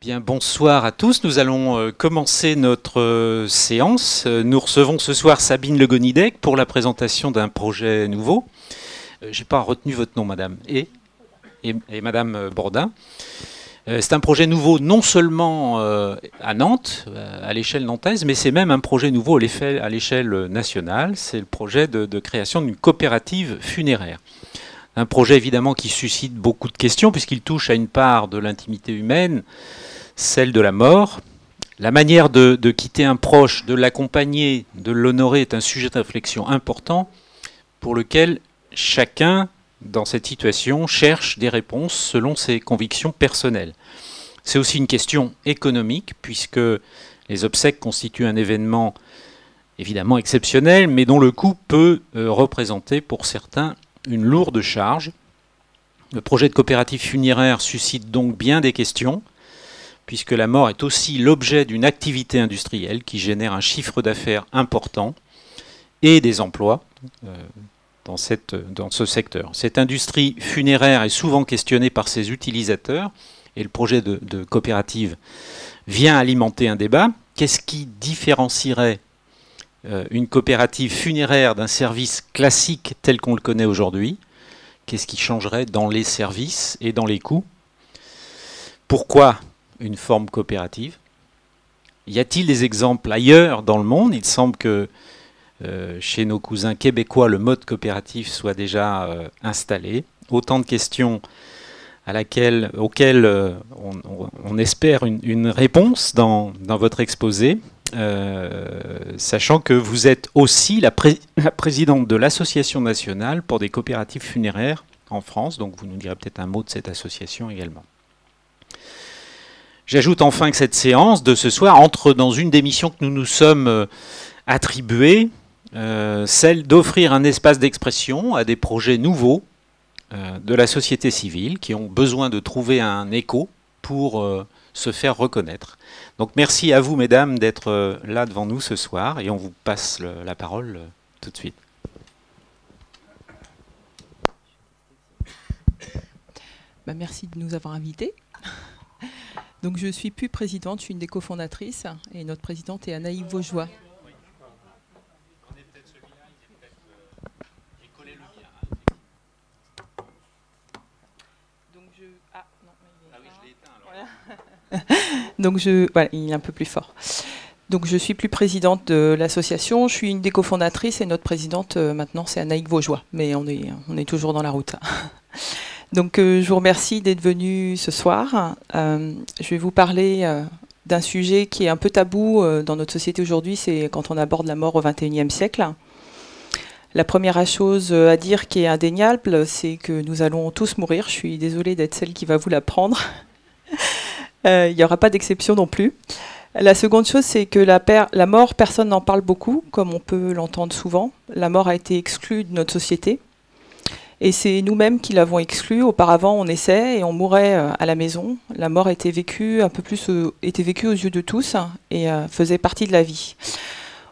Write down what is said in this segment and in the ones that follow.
Bien, bonsoir à tous. Nous allons commencer notre séance. Nous recevons ce soir Sabine Le Gonidec pour la présentation d'un projet nouveau. Je n'ai pas retenu votre nom, madame. Et madame Bourdin. C'est un projet nouveau non seulement à Nantes, à l'échelle nantaise, mais c'est même un projet nouveau à l'échelle nationale. C'est le projet de création d'une coopérative funéraire. Un projet évidemment qui suscite beaucoup de questions puisqu'il touche à une part de l'intimité humaine, celle de la mort. La manière de quitter un proche, de l'accompagner, de l'honorer est un sujet de réflexion important pour lequel chacun, dans cette situation, cherche des réponses selon ses convictions personnelles. C'est aussi une question économique puisque les obsèques constituent un événement évidemment exceptionnel mais dont le coût peut représenter pour certains une lourde charge. Le projet de coopérative funéraire suscite donc bien des questions, puisque la mort est aussi l'objet d'une activité industrielle qui génère un chiffre d'affaires important et des emplois dans ce secteur. Cette industrie funéraire est souvent questionnée par ses utilisateurs, et le projet de coopérative vient alimenter un débat. Qu'est-ce qui différencierait une coopérative funéraire d'un service classique tel qu'on le connaît aujourd'hui? Qu'est-ce qui changerait dans les services et dans les coûts? Pourquoi une forme coopérative? Y a-t-il des exemples ailleurs dans le monde? Il semble que chez nos cousins québécois, le mode coopératif soit déjà installé. Autant de questions auxquelles on espère une réponse dans votre exposé. Sachant que vous êtes aussi la présidente de l'Association nationale pour des coopératives funéraires en France, donc vous nous direz peut-être un mot de cette association également. J'ajoute enfin que cette séance de ce soir entre dans une des missions que nous nous sommes attribuées, celle d'offrir un espace d'expression à des projets nouveaux de la société civile qui ont besoin de trouver un écho pour se faire reconnaître. Donc merci à vous, mesdames, d'être là devant nous ce soir et on vous passe la parole tout de suite. Merci de nous avoir invités. Donc je ne suis plus présidente, je suis une des cofondatrices et notre présidente est Anaïs Vaugeois. Donc voilà, il est un peu plus fort. Donc je suis plus présidente de l'association, je suis une des cofondatrices et notre présidente maintenant c'est Anaïs Vaugeois, mais on est toujours dans la route. Donc je vous remercie d'être venus ce soir. Je vais vous parler d'un sujet qui est un peu tabou dans notre société aujourd'hui, c'est quand on aborde la mort au XXIe siècle. La première chose à dire qui est indéniable, c'est que nous allons tous mourir. Je suis désolée d'être celle qui va vous l'apprendre. Il n'y aura pas d'exception non plus. La seconde chose, c'est que la mort, personne n'en parle beaucoup, comme on peut l'entendre souvent. La mort a été exclue de notre société. Et c'est nous-mêmes qui l'avons exclue. Auparavant, on naissait et on mourait à la maison. La mort était vécue était vécue aux yeux de tous et faisait partie de la vie.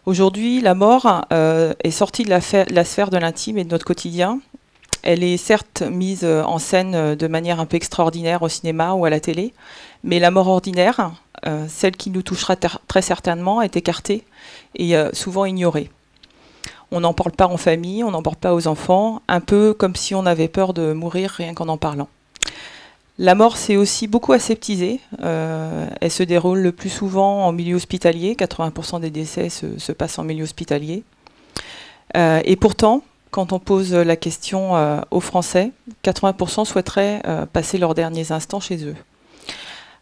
Aujourd'hui, la mort est sortie de la sphère de l'intime et de notre quotidien. Elle est certes mise en scène de manière un peu extraordinaire au cinéma ou à la télé, mais la mort ordinaire, celle qui nous touchera très certainement, est écartée et souvent ignorée. On n'en parle pas en famille, on n'en parle pas aux enfants, un peu comme si on avait peur de mourir rien qu'en en parlant. La mort, c'est aussi beaucoup aseptisé. Elle se déroule le plus souvent en milieu hospitalier. 80% des décès se passent en milieu hospitalier. Et pourtant, quand on pose la question aux Français, 80% souhaiteraient passer leurs derniers instants chez eux.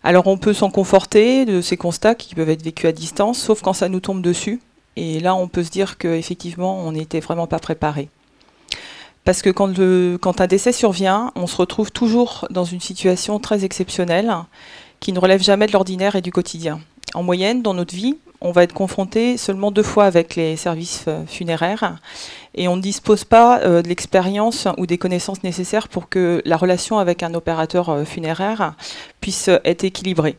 Alors on peut s'en conforter de ces constats qui peuvent être vécus à distance, sauf quand ça nous tombe dessus. Et là, on peut se dire qu'effectivement, on n'était vraiment pas préparé. Parce que quand un décès survient, on se retrouve toujours dans une situation très exceptionnelle qui ne relève jamais de l'ordinaire et du quotidien. En moyenne, dans notre vie, on va être confronté seulement 2 fois avec les services funéraires et on ne dispose pas de l'expérience ou des connaissances nécessaires pour que la relation avec un opérateur funéraire puisse être équilibrée.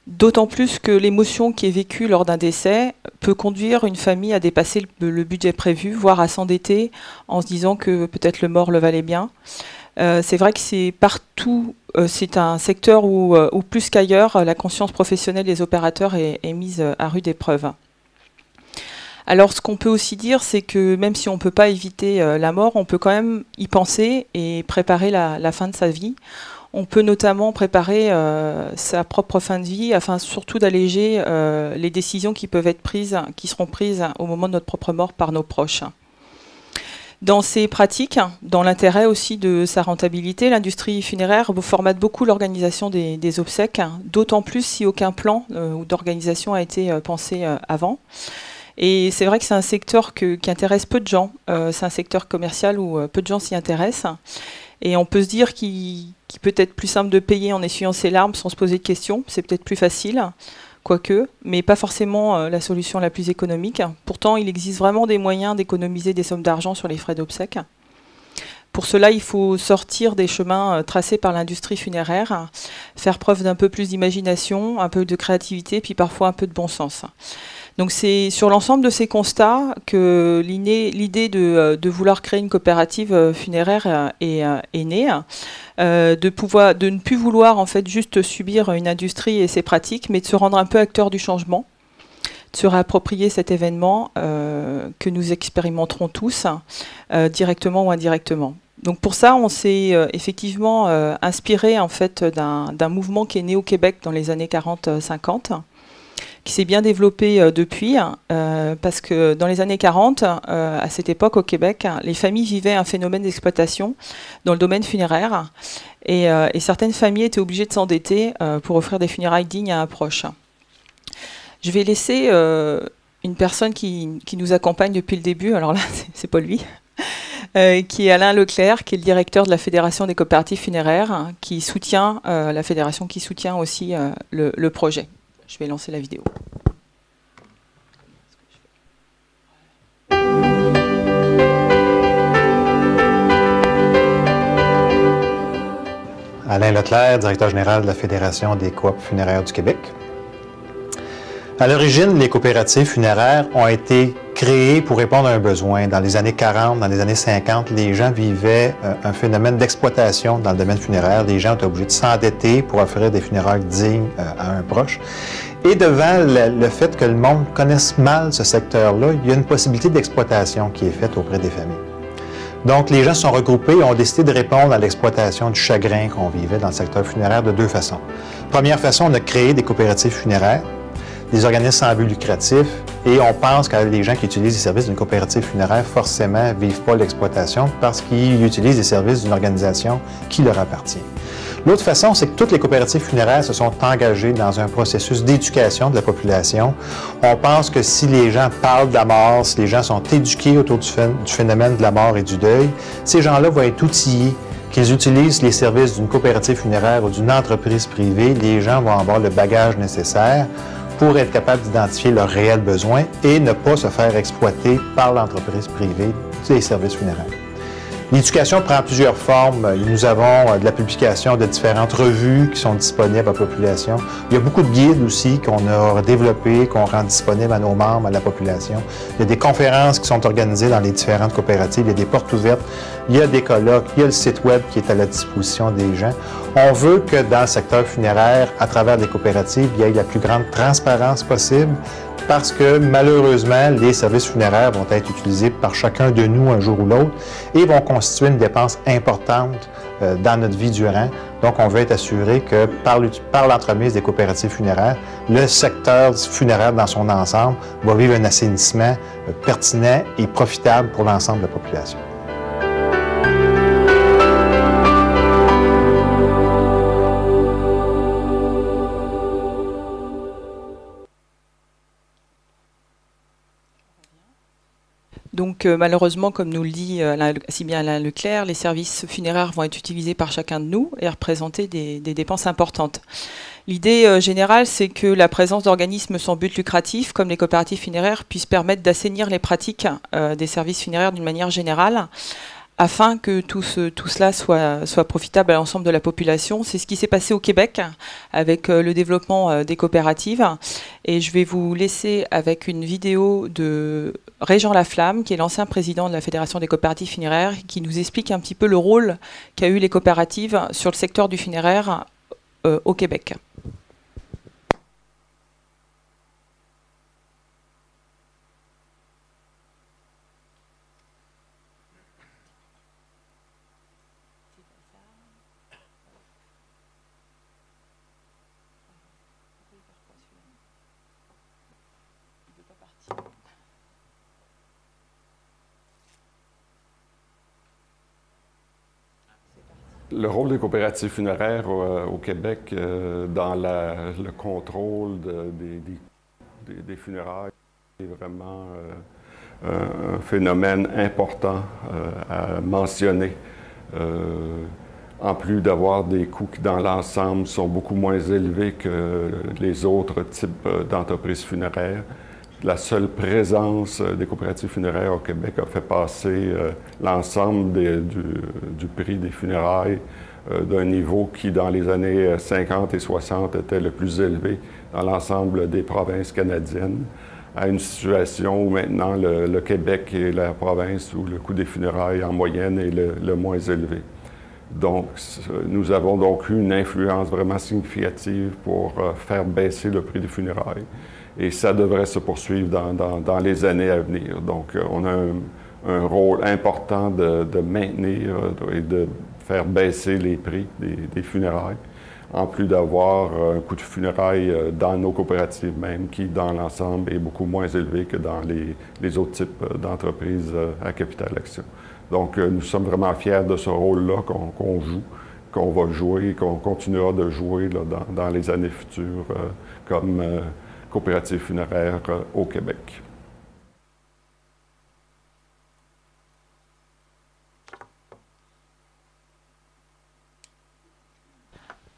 D'autant plus que l'émotion qui est vécue lors d'un décès peut conduire une famille à dépasser le budget prévu, voire à s'endetter en se disant que peut-être le mort le valait bien. C'est vrai que c'est partout, c'est un secteur où plus qu'ailleurs, la conscience professionnelle des opérateurs est mise à rude épreuve. Alors ce qu'on peut aussi dire, c'est que même si on ne peut pas éviter la mort, on peut quand même y penser et préparer la fin de sa vie. On peut notamment préparer sa propre fin de vie afin surtout d'alléger les décisions qui peuvent être prises, qui seront prises au moment de notre propre mort par nos proches. Dans ces pratiques, dans l'intérêt aussi de sa rentabilité, l'industrie funéraire formate beaucoup l'organisation des obsèques, d'autant plus si aucun plan ou d'organisation a été pensé avant. Et c'est vrai que c'est un secteur qui intéresse peu de gens. C'est un secteur commercial où peu de gens s'y intéressent. Et on peut se dire qu'il peut être plus simple de payer en essuyant ses larmes sans se poser de questions. C'est peut-être plus facile, quoique, mais pas forcément la solution la plus économique. Pourtant, il existe vraiment des moyens d'économiser des sommes d'argent sur les frais d'obsèques. Pour cela, il faut sortir des chemins tracés par l'industrie funéraire, faire preuve d'un peu plus d'imagination, un peu de créativité, puis parfois un peu de bon sens. Donc c'est sur l'ensemble de ces constats que l'idée de vouloir créer une coopérative funéraire est née, de ne plus vouloir en fait juste subir une industrie et ses pratiques, mais de se rendre un peu acteur du changement, de se réapproprier cet événement que nous expérimenterons tous, directement ou indirectement. Donc pour ça, on s'est effectivement inspiré en fait d'un mouvement qui est né au Québec dans les années 40-50, qui s'est bien développé depuis, parce que dans les années 40, à cette époque au Québec, les familles vivaient un phénomène d'exploitation dans le domaine funéraire, et certaines familles étaient obligées de s'endetter pour offrir des funérailles dignes à un proche. Je vais laisser une personne qui nous accompagne depuis le début, alors là, c'est pas lui, qui est Alain Leclerc, qui est le directeur de la Fédération des coopératives funéraires, qui soutient la fédération, qui soutient aussi le projet. Je vais lancer la vidéo. Alain Leclerc, directeur général de la Fédération des coop funéraires du Québec. À l'origine, les coopératives funéraires ont été créées pour répondre à un besoin. Dans les années 40, dans les années 50, les gens vivaient un phénomène d'exploitation dans le domaine funéraire. Les gens étaient obligés de s'endetter pour offrir des funérailles dignes à un proche. Et devant le fait que le monde connaisse mal ce secteur-là, il y a une possibilité d'exploitation qui est faite auprès des familles. Donc, les gens se sont regroupés et ont décidé de répondre à l'exploitation du chagrin qu'on vivait dans le secteur funéraire de deux façons. Première façon, on a créé des coopératives funéraires, des organismes sans but lucratif, et on pense que les gens qui utilisent les services d'une coopérative funéraire, forcément, ne vivent pas l'exploitation parce qu'ils utilisent les services d'une organisation qui leur appartient. L'autre façon, c'est que toutes les coopératives funéraires se sont engagées dans un processus d'éducation de la population. On pense que si les gens parlent de la mort, si les gens sont éduqués autour du phénomène de la mort et du deuil, ces gens-là vont être outillés. Qu'ils utilisent les services d'une coopérative funéraire ou d'une entreprise privée, les gens vont avoir le bagage nécessaire pour être capables d'identifier leurs réels besoins et ne pas se faire exploiter par l'entreprise privée des services funéraires. L'éducation prend plusieurs formes. Nous avons de la publication de différentes revues qui sont disponibles à la population. Il y a beaucoup de guides aussi qu'on a développés, qu'on rend disponibles à nos membres, à la population. Il y a des conférences qui sont organisées dans les différentes coopératives. Il y a des portes ouvertes, il y a des colloques, il y a le site web qui est à la disposition des gens. On veut que dans le secteur funéraire, à travers les coopératives, il y ait la plus grande transparence possible, parce que malheureusement, les services funéraires vont être utilisés par chacun de nous un jour ou l'autre et vont constituer une dépense importante dans notre vie durant. Donc, on veut être assuré que par l'entremise des coopératives funéraires, le secteur funéraire dans son ensemble va vivre un assainissement pertinent et profitable pour l'ensemble de la population. Donc malheureusement, comme nous le dit si bien Alain Leclerc, les services funéraires vont être utilisés par chacun de nous et représenter des dépenses importantes. L'idée générale, c'est que la présence d'organismes sans but lucratif, comme les coopératives funéraires, puisse permettre d'assainir les pratiques des services funéraires d'une manière générale, afin que tout cela soit profitable à l'ensemble de la population. C'est ce qui s'est passé au Québec avec le développement des coopératives. Et je vais vous laisser avec une vidéo de Régent Laflamme, qui est l'ancien président de la Fédération des coopératives funéraires, qui nous explique un petit peu le rôle qu'a eu les coopératives sur le secteur du funéraire au Québec. Le rôle des coopératives funéraires au Québec dans le contrôle des funérailles est vraiment un phénomène important à mentionner. En plus d'avoir des coûts qui, dans l'ensemble, sont beaucoup moins élevés que les autres types d'entreprises funéraires, la seule présence des coopératives funéraires au Québec a fait passer l'ensemble du prix des funérailles d'un niveau qui, dans les années 50 et 60, était le plus élevé dans l'ensemble des provinces canadiennes, à une situation où maintenant le Québec est la province où le coût des funérailles en moyenne est le moins élevé. Donc, nous avons donc eu une influence vraiment significative pour faire baisser le prix des funérailles. Et ça devrait se poursuivre dans les années à venir. Donc, on a un rôle important de maintenir et de faire baisser les prix des funérailles, en plus d'avoir un coût de funérailles dans nos coopératives même, qui, dans l'ensemble, est beaucoup moins élevé que dans les autres types d'entreprises à capital action. Donc, nous sommes vraiment fiers de ce rôle-là qu'on joue, qu'on va jouer et qu'on continuera de jouer là, dans les années futures comme coopérative funéraire au Québec.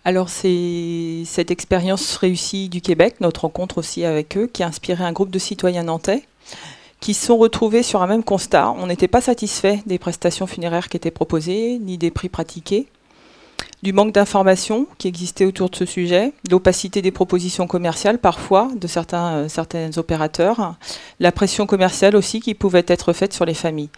Alors c'est cette expérience réussie du Québec, notre rencontre aussi avec eux, qui a inspiré un groupe de citoyens nantais qui se sont retrouvés sur un même constat. On n'était pas satisfait des prestations funéraires qui étaient proposées, ni des prix pratiqués, du manque d'informations qui existait autour de ce sujet, l'opacité des propositions commerciales parfois de certains opérateurs, la pression commerciale aussi qui pouvait être faite sur les familles.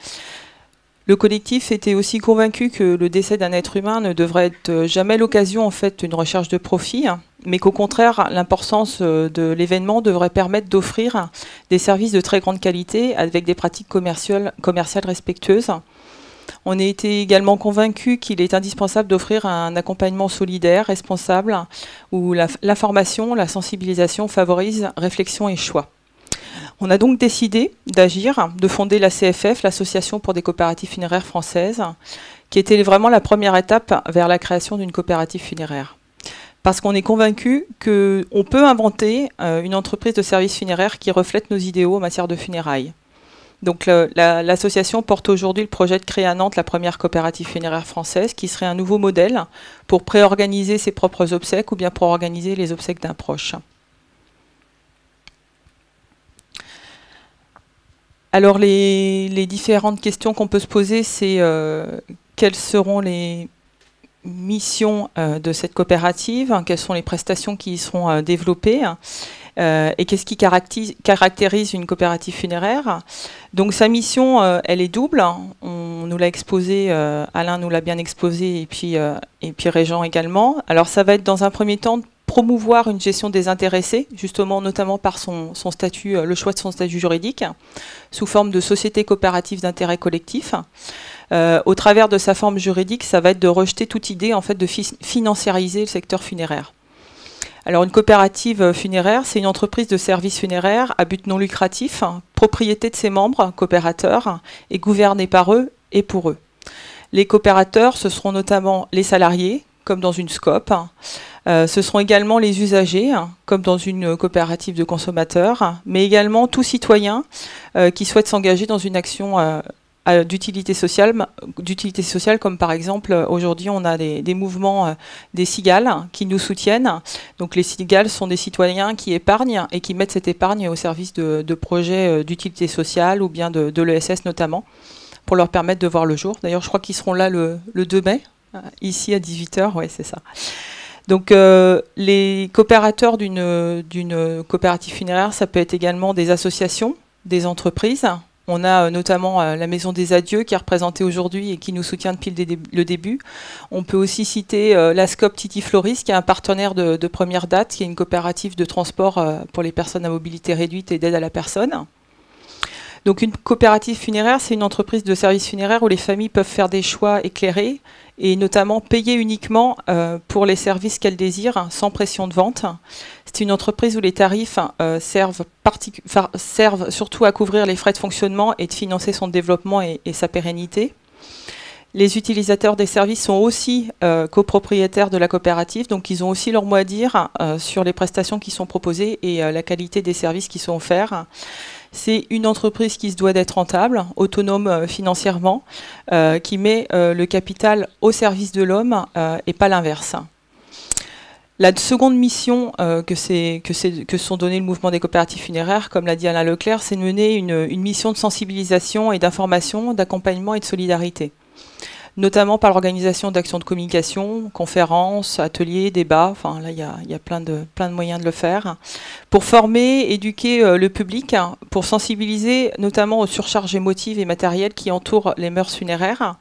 Le collectif était aussi convaincu que le décès d'un être humain ne devrait être jamais l'occasion en fait d'une recherche de profit, mais qu'au contraire l'importance de l'événement devrait permettre d'offrir des services de très grande qualité avec des pratiques commerciales respectueuses. On a été également convaincus qu'il est indispensable d'offrir un accompagnement solidaire, responsable, où l'information, la sensibilisation favorise réflexion et choix. On a donc décidé d'agir, de fonder la CFF, l'Association pour des coopératives funéraires françaises, qui était vraiment la première étape vers la création d'une coopérative funéraire. Parce qu'on est convaincu qu'on peut inventer une entreprise de services funéraires qui reflète nos idéaux en matière de funérailles. Donc l'association porte aujourd'hui le projet de créer à Nantes la première coopérative funéraire française, qui serait un nouveau modèle pour préorganiser ses propres obsèques ou bien pour organiser les obsèques d'un proche. Alors les différentes questions qu'on peut se poser, c'est quelles seront les missions de cette coopérative, quelles sont les prestations qui y seront développées, et qu'est-ce qui caractérise une coopérative funéraire. Donc sa mission, elle est double. On nous l'a exposé, Alain nous l'a bien exposé, et puis Régent également. Alors ça va être dans un premier temps promouvoir une gestion désintéressée, justement notamment par son statut, le choix de son statut juridique, sous forme de société coopérative d'intérêt collectif. Au travers de sa forme juridique, ça va être de rejeter toute idée en fait, de financiariser le secteur funéraire. Alors une coopérative funéraire, c'est une entreprise de services funéraires à but non lucratif, propriété de ses membres, coopérateurs, et gouvernée par eux et pour eux. Les coopérateurs, ce seront notamment les salariés, comme dans une SCOP. Ce seront également les usagers, comme dans une coopérative de consommateurs, mais également tout citoyen qui souhaite s'engager dans une action d'utilité sociale, comme par exemple, aujourd'hui, on a des mouvements des cigales qui nous soutiennent. Donc les cigales sont des citoyens qui épargnent et qui mettent cette épargne au service de projets d'utilité sociale ou bien de l'ESS notamment, pour leur permettre de voir le jour. D'ailleurs, je crois qu'ils seront là le 2 mai, ici à 18h, oui, c'est ça. Donc les coopérateurs d'une coopérative funéraire, ça peut être également des associations, des entreprises. On a notamment la Maison des Adieux qui est représentée aujourd'hui et qui nous soutient depuis le début. On peut aussi citer la SCOP Titi Floris, qui est un partenaire de première date, qui est une coopérative de transport pour les personnes à mobilité réduite et d'aide à la personne. Donc une coopérative funéraire, c'est une entreprise de services funéraires où les familles peuvent faire des choix éclairés et notamment payer uniquement pour les services qu'elles désirent, sans pression de vente. C'est une entreprise où les tarifs servent surtout à couvrir les frais de fonctionnement et de financer son développement et sa pérennité. Les utilisateurs des services sont aussi copropriétaires de la coopérative, donc ils ont aussi leur mot à dire sur les prestations qui sont proposées et la qualité des services qui sont offerts. C'est une entreprise qui se doit d'être rentable, autonome financièrement, qui met le capital au service de l'homme et pas l'inverse. La seconde mission que sont données le mouvement des coopératives funéraires, comme l'a dit Alain Leclerc, c'est de mener une mission de sensibilisation et d'information, d'accompagnement et de solidarité, notamment par l'organisation d'actions de communication, conférences, ateliers, débats. Enfin, là, il y a plein de moyens de le faire. Pour former, éduquer le public, pour sensibiliser notamment aux surcharges émotives et matérielles qui entourent les mœurs funéraires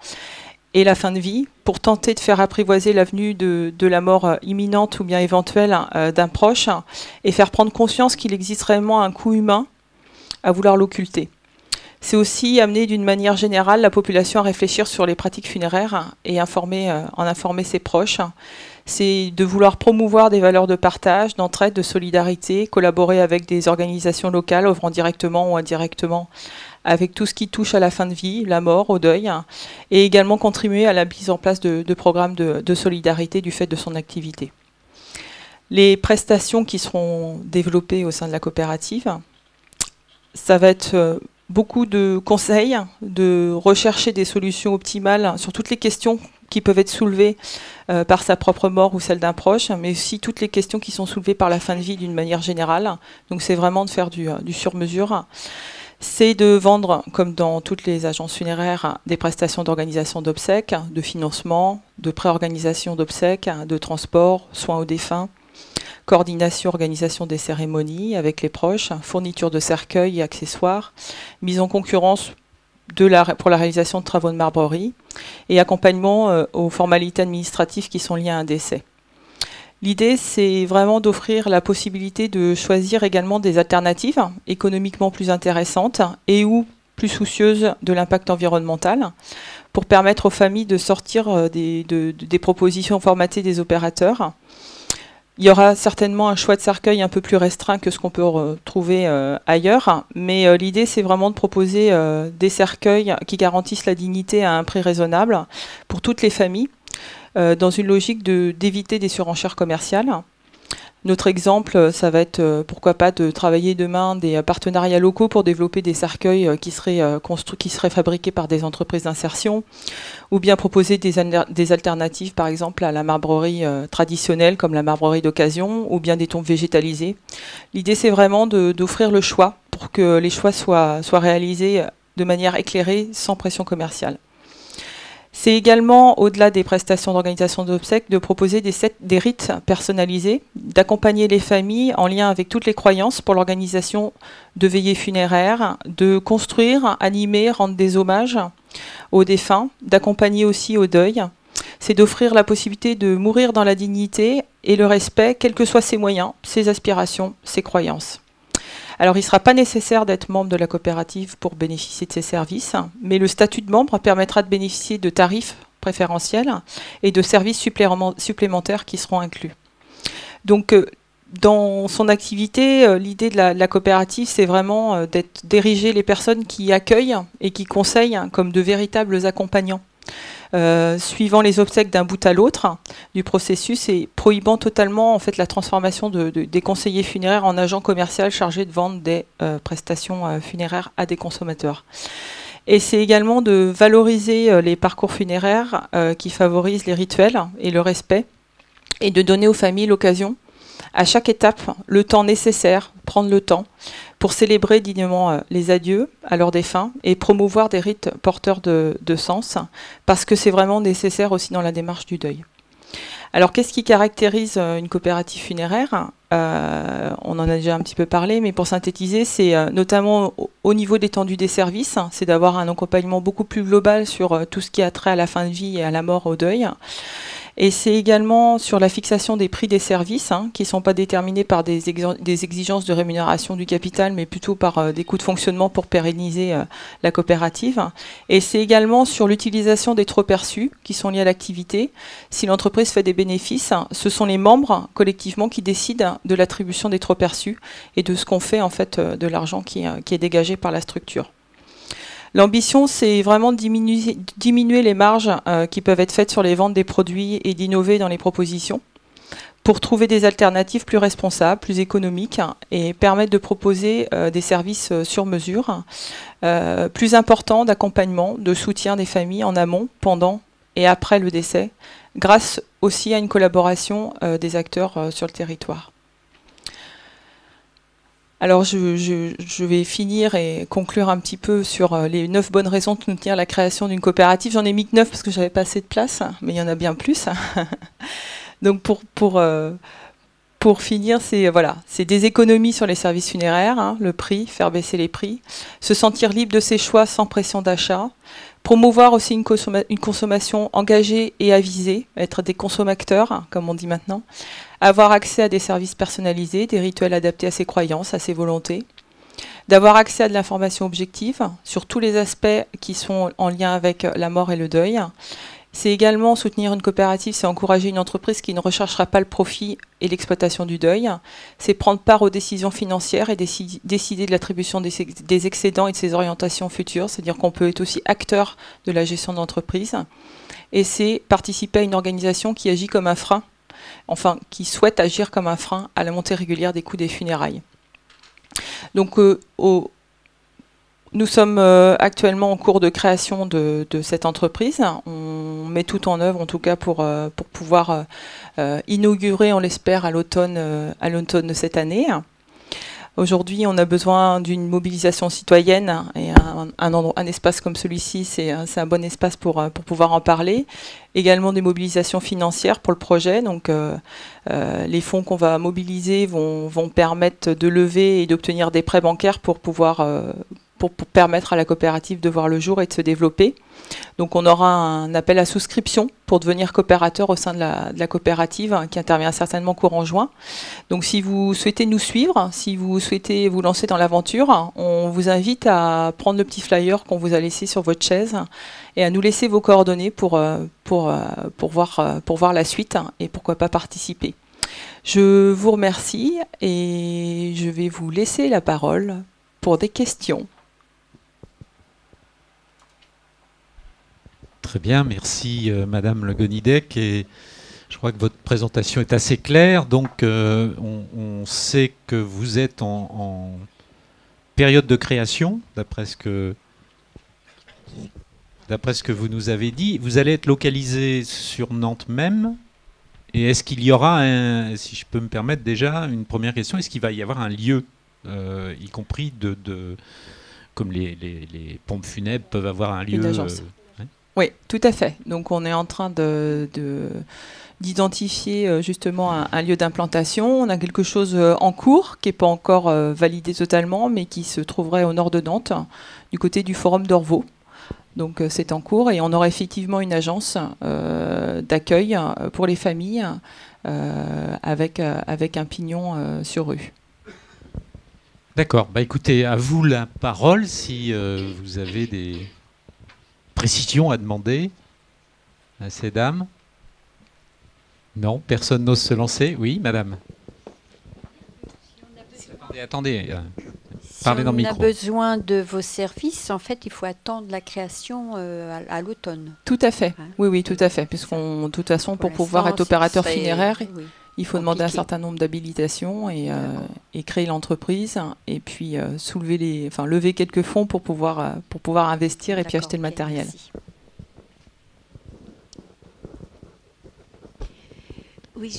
et la fin de vie, pour tenter de faire apprivoiser l'avenue de la mort imminente ou bien éventuelle d'un proche et faire prendre conscience qu'il existe réellement un coût humain à vouloir l'occulter. C'est aussi amener d'une manière générale la population à réfléchir sur les pratiques funéraires et en informer ses proches. C'est de vouloir promouvoir des valeurs de partage, d'entraide, de solidarité, collaborer avec des organisations locales, œuvrant directement ou indirectement avec tout ce qui touche à la fin de vie, la mort, au deuil, et également contribuer à la mise en place de programmes de solidarité du fait de son activité. Les prestations qui seront développées au sein de la coopérative, ça va être beaucoup de conseils, de rechercher des solutions optimales sur toutes les questions qui peuvent être soulevées par sa propre mort ou celle d'un proche, mais aussi toutes les questions qui sont soulevées par la fin de vie d'une manière générale. Donc c'est vraiment de faire du sur-mesure. C'est de vendre, comme dans toutes les agences funéraires, des prestations d'organisation d'obsèques, de financement, de pré-organisation d'obsèques, de transport, soins aux défunts, coordination, organisation des cérémonies avec les proches, fourniture de cercueils et accessoires, mise en concurrence pour la réalisation de travaux de marbrerie et accompagnement aux formalités administratives qui sont liées à un décès. L'idée, c'est vraiment d'offrir la possibilité de choisir également des alternatives économiquement plus intéressantes et ou plus soucieuses de l'impact environnemental pour permettre aux familles de sortir des propositions formatées des opérateurs. Il y aura certainement un choix de cercueil un peu plus restreint que ce qu'on peut retrouver ailleurs, mais l'idée, c'est vraiment de proposer des cercueils qui garantissent la dignité à un prix raisonnable pour toutes les familles, dans une logique d'éviter des surenchères commerciales. Notre exemple, ça va être, pourquoi pas, de travailler demain des partenariats locaux pour développer des cercueils qui seraient fabriqués par des entreprises d'insertion, ou bien proposer des alternatives, par exemple, à la marbrerie traditionnelle, comme la marbrerie d'occasion, ou bien des tombes végétalisées. L'idée, c'est vraiment d'offrir le choix pour que les choix soient réalisés de manière éclairée, sans pression commerciale. C'est également, au-delà des prestations d'organisation d'obsèques, de proposer des rites personnalisés, d'accompagner les familles en lien avec toutes les croyances pour l'organisation de veillées funéraires, de construire, animer, rendre des hommages aux défunts, d'accompagner aussi au deuil. C'est d'offrir la possibilité de mourir dans la dignité et le respect, quels que soient ses moyens, ses aspirations, ses croyances. Alors, il ne sera pas nécessaire d'être membre de la coopérative pour bénéficier de ces services, mais le statut de membre permettra de bénéficier de tarifs préférentiels et de services supplémentaires qui seront inclus. Donc, dans son activité, l'idée de la coopérative, c'est vraiment d'ériger les personnes qui accueillent et qui conseillent comme de véritables accompagnants. Suivant les obsèques d'un bout à l'autre du processus et prohibant totalement en fait, la transformation des conseillers funéraires en agents commerciaux chargés de vendre des prestations funéraires à des consommateurs. Et c'est également de valoriser les parcours funéraires qui favorisent les rituels et le respect et de donner aux familles l'occasion à chaque étape le temps nécessaire, prendre le temps pour célébrer dignement les adieux à leurs défunts et promouvoir des rites porteurs de sens, parce que c'est vraiment nécessaire aussi dans la démarche du deuil. Alors, qu'est-ce qui caractérise une coopérative funéraire? On en a déjà un petit peu parlé, mais pour synthétiser, c'est notamment au niveau de l'étendue des services, c'est d'avoir un accompagnement beaucoup plus global sur tout ce qui a trait à la fin de vie et à la mort, au deuil. Et c'est également sur la fixation des prix des services, qui ne sont pas déterminés par des exigences de rémunération du capital, mais plutôt par des coûts de fonctionnement pour pérenniser la coopérative. Et c'est également sur l'utilisation des trop-perçus qui sont liés à l'activité. Si l'entreprise fait des bénéfices, ce sont les membres collectivement qui décident de l'attribution des trop-perçus et de ce qu'on fait en fait de l'argent qui est dégagé par la structure. L'ambition, c'est vraiment de diminuer les marges qui peuvent être faites sur les ventes des produits et d'innover dans les propositions pour trouver des alternatives plus responsables, plus économiques et permettre de proposer des services sur mesure, plus importants d'accompagnement, de soutien des familles en amont, pendant et après le décès, grâce aussi à une collaboration des acteurs sur le territoire. Alors, je vais finir et conclure un petit peu sur les 9 bonnes raisons de soutenir la création d'une coopérative. J'en ai mis que 9 parce que j'avais pas assez de place, mais il y en a bien plus. Donc, pour finir, c'est voilà, c'est des économies sur les services funéraires, le prix, faire baisser les prix, se sentir libre de ses choix sans pression d'achat, promouvoir aussi une consommation engagée et avisée, être des consommateurs, comme on dit maintenant, avoir accès à des services personnalisés, des rituels adaptés à ses croyances, à ses volontés, d'avoir accès à de l'information objective sur tous les aspects qui sont en lien avec la mort et le deuil. C'est également soutenir une coopérative, c'est encourager une entreprise qui ne recherchera pas le profit et l'exploitation du deuil. C'est prendre part aux décisions financières et décider de l'attribution des excédents et de ses orientations futures, c'est-à-dire qu'on peut être aussi acteur de la gestion de l'entreprise. Et c'est participer à une organisation qui agit comme un frein, enfin qui souhaite agir comme un frein à la montée régulière des coûts des funérailles. Donc nous sommes actuellement en cours de création de cette entreprise. On met tout en œuvre, en tout cas, pour pouvoir inaugurer, on l'espère, à l'automne de cette année. Aujourd'hui, on a besoin d'une mobilisation citoyenne et un espace comme celui-ci, c'est un bon espace pour pouvoir en parler. Également des mobilisations financières pour le projet. Donc, les fonds qu'on va mobiliser vont permettre de lever et d'obtenir des prêts bancaires pour pouvoir pour permettre à la coopérative de voir le jour et de se développer. Donc on aura un appel à souscription pour devenir coopérateur au sein de la coopérative qui intervient certainement courant juin. Donc si vous souhaitez nous suivre, si vous souhaitez vous lancer dans l'aventure, on vous invite à prendre le petit flyer qu'on vous a laissé sur votre chaise et à nous laisser vos coordonnées pour voir la suite et pourquoi pas participer. Je vous remercie et je vais vous laisser la parole pour des questions. Très bien, merci Madame Le Gonidec. Et je crois que votre présentation est assez claire. Donc, on sait que vous êtes en période de création, d'après ce que vous nous avez dit. Vous allez être localisé sur Nantes même. Et est-ce qu'il y aura, si je peux me permettre déjà, une première question, est-ce qu'il va y avoir un lieu, y compris comme les pompes funèbres peuvent avoir un lieu Oui, tout à fait. Donc on est en train d'identifier justement un lieu d'implantation. On a quelque chose en cours qui n'est pas encore validé totalement, mais qui se trouverait au nord de Nantes, du côté du Forum d'Orvaux. Donc c'est en cours et on aura effectivement une agence d'accueil pour les familles avec un pignon sur rue. D'accord. Bah, écoutez, à vous la parole si vous avez des précisions à demander à ces dames. Non, personne n'ose se lancer. Oui, madame. Attendez. Parlez dans le micro. Si on a besoin de vos services, en fait, il faut attendre la création à l'automne. Tout à fait. Hein? Oui, tout à fait. Puisqu'on, de toute façon, pour pouvoir être opérateur funéraire, il faut demander un certain nombre d'habilitations et créer l'entreprise et puis lever quelques fonds pour pouvoir investir et puis acheter le matériel. Merci. Oui,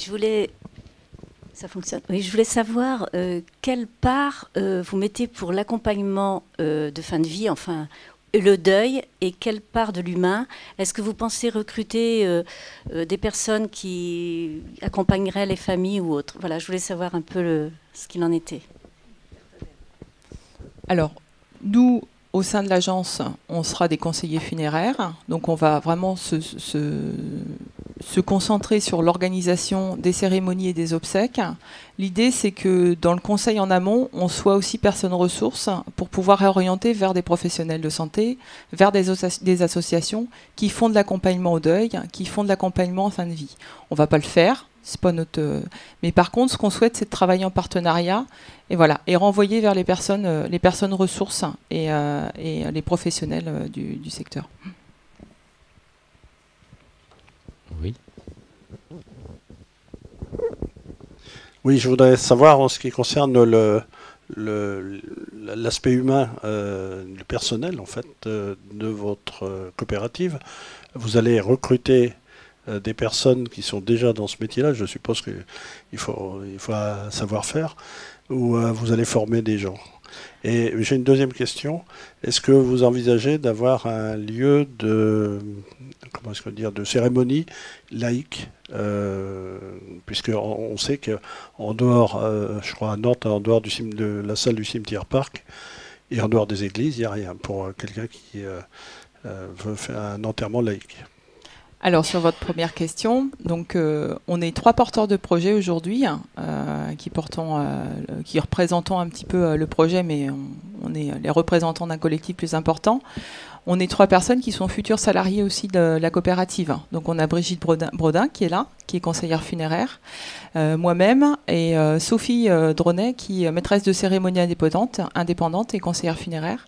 ça fonctionne. Oui, je voulais savoir quelle part vous mettez pour l'accompagnement de fin de vie, enfin le deuil et quelle part de l'humain? Est-ce que vous pensez recruter des personnes qui accompagneraient les familles ou autres? Voilà, je voulais savoir un peu ce qu'il en était. Alors, nous, au sein de l'agence, on sera des conseillers funéraires. Donc, on va vraiment se concentrer sur l'organisation des cérémonies et des obsèques. L'idée, c'est que dans le conseil en amont, on soit aussi personne ressource pour pouvoir réorienter vers des professionnels de santé, vers des associations qui font de l'accompagnement au deuil, qui font de l'accompagnement en fin de vie. On ne va pas le faire. C'est pas notre... Mais par contre, ce qu'on souhaite, c'est de travailler en partenariat et voilà, et renvoyer vers les personnes ressources et les professionnels du secteur. Oui. Oui, je voudrais savoir en ce qui concerne l'aspect humain, le personnel en fait de votre coopérative. Vous allez recruter des personnes qui sont déjà dans ce métier-là, je suppose qu'il faut un savoir-faire, ou vous allez former des gens. Et j'ai une deuxième question. Est-ce que vous envisagez d'avoir un lieu de cérémonie laïque, puisqu'on sait qu'en dehors, je crois à Nantes, en dehors de la salle du cimetière Parc, et en dehors des églises, il n'y a rien pour quelqu'un qui veut faire un enterrement laïque. Alors sur votre première question, donc on est 3 porteurs de projet aujourd'hui qui représentons un petit peu le projet, mais on est les représentants d'un collectif plus important. On est 3 personnes qui sont futurs salariés aussi de la coopérative. Donc on a Brigitte Brodin qui est là, qui est conseillère funéraire, moi-même et Sophie Dronet qui est maîtresse de cérémonie indépendante et conseillère funéraire.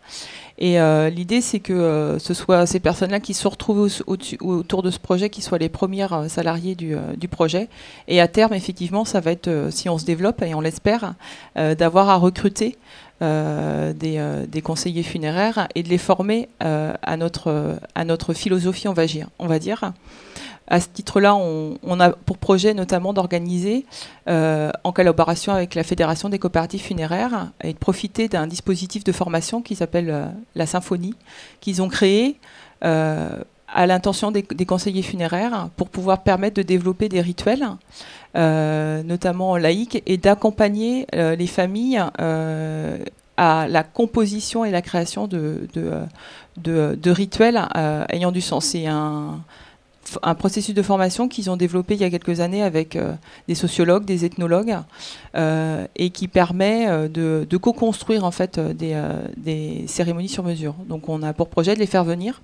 Et l'idée, c'est que ce soit ces personnes-là qui se retrouvent autour de ce projet, qui soient les premières salariés du projet. Et à terme, effectivement, ça va être, si on se développe, et on l'espère, d'avoir à recruter des conseillers funéraires et de les former à notre philosophie, on va dire. À ce titre-là, on a pour projet notamment d'organiser, en collaboration avec la Fédération des coopératives funéraires, et de profiter d'un dispositif de formation qui s'appelle la Symphonie, qu'ils ont créé à l'intention des conseillers funéraires pour pouvoir permettre de développer des rituels, notamment laïques, et d'accompagner les familles à la composition et la création de rituels ayant du sens. C'est un processus de formation qu'ils ont développé il y a quelques années avec des sociologues, des ethnologues, et qui permet de co-construire en fait des cérémonies sur mesure. Donc on a pour projet de les faire venir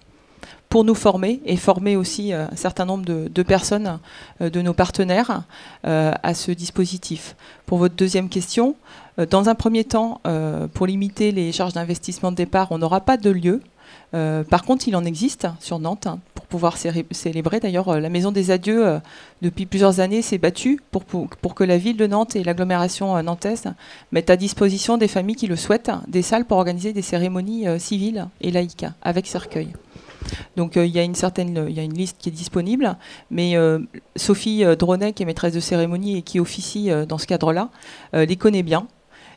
pour nous former et former aussi un certain nombre de personnes, de nos partenaires, à ce dispositif. Pour votre deuxième question, dans un premier temps, pour limiter les charges d'investissement de départ, on n'aura pas de lieu. Par contre, il en existe sur Nantes pour pouvoir célébrer. D'ailleurs, la Maison des Adieux, depuis plusieurs années, s'est battue pour que la ville de Nantes et l'agglomération nantaise mettent à disposition des familles qui le souhaitent des salles pour organiser des cérémonies civiles et laïques avec cercueil. Donc il y a une liste qui est disponible, mais Sophie Dronet, qui est maîtresse de cérémonie et qui officie dans ce cadre-là, les connaît bien.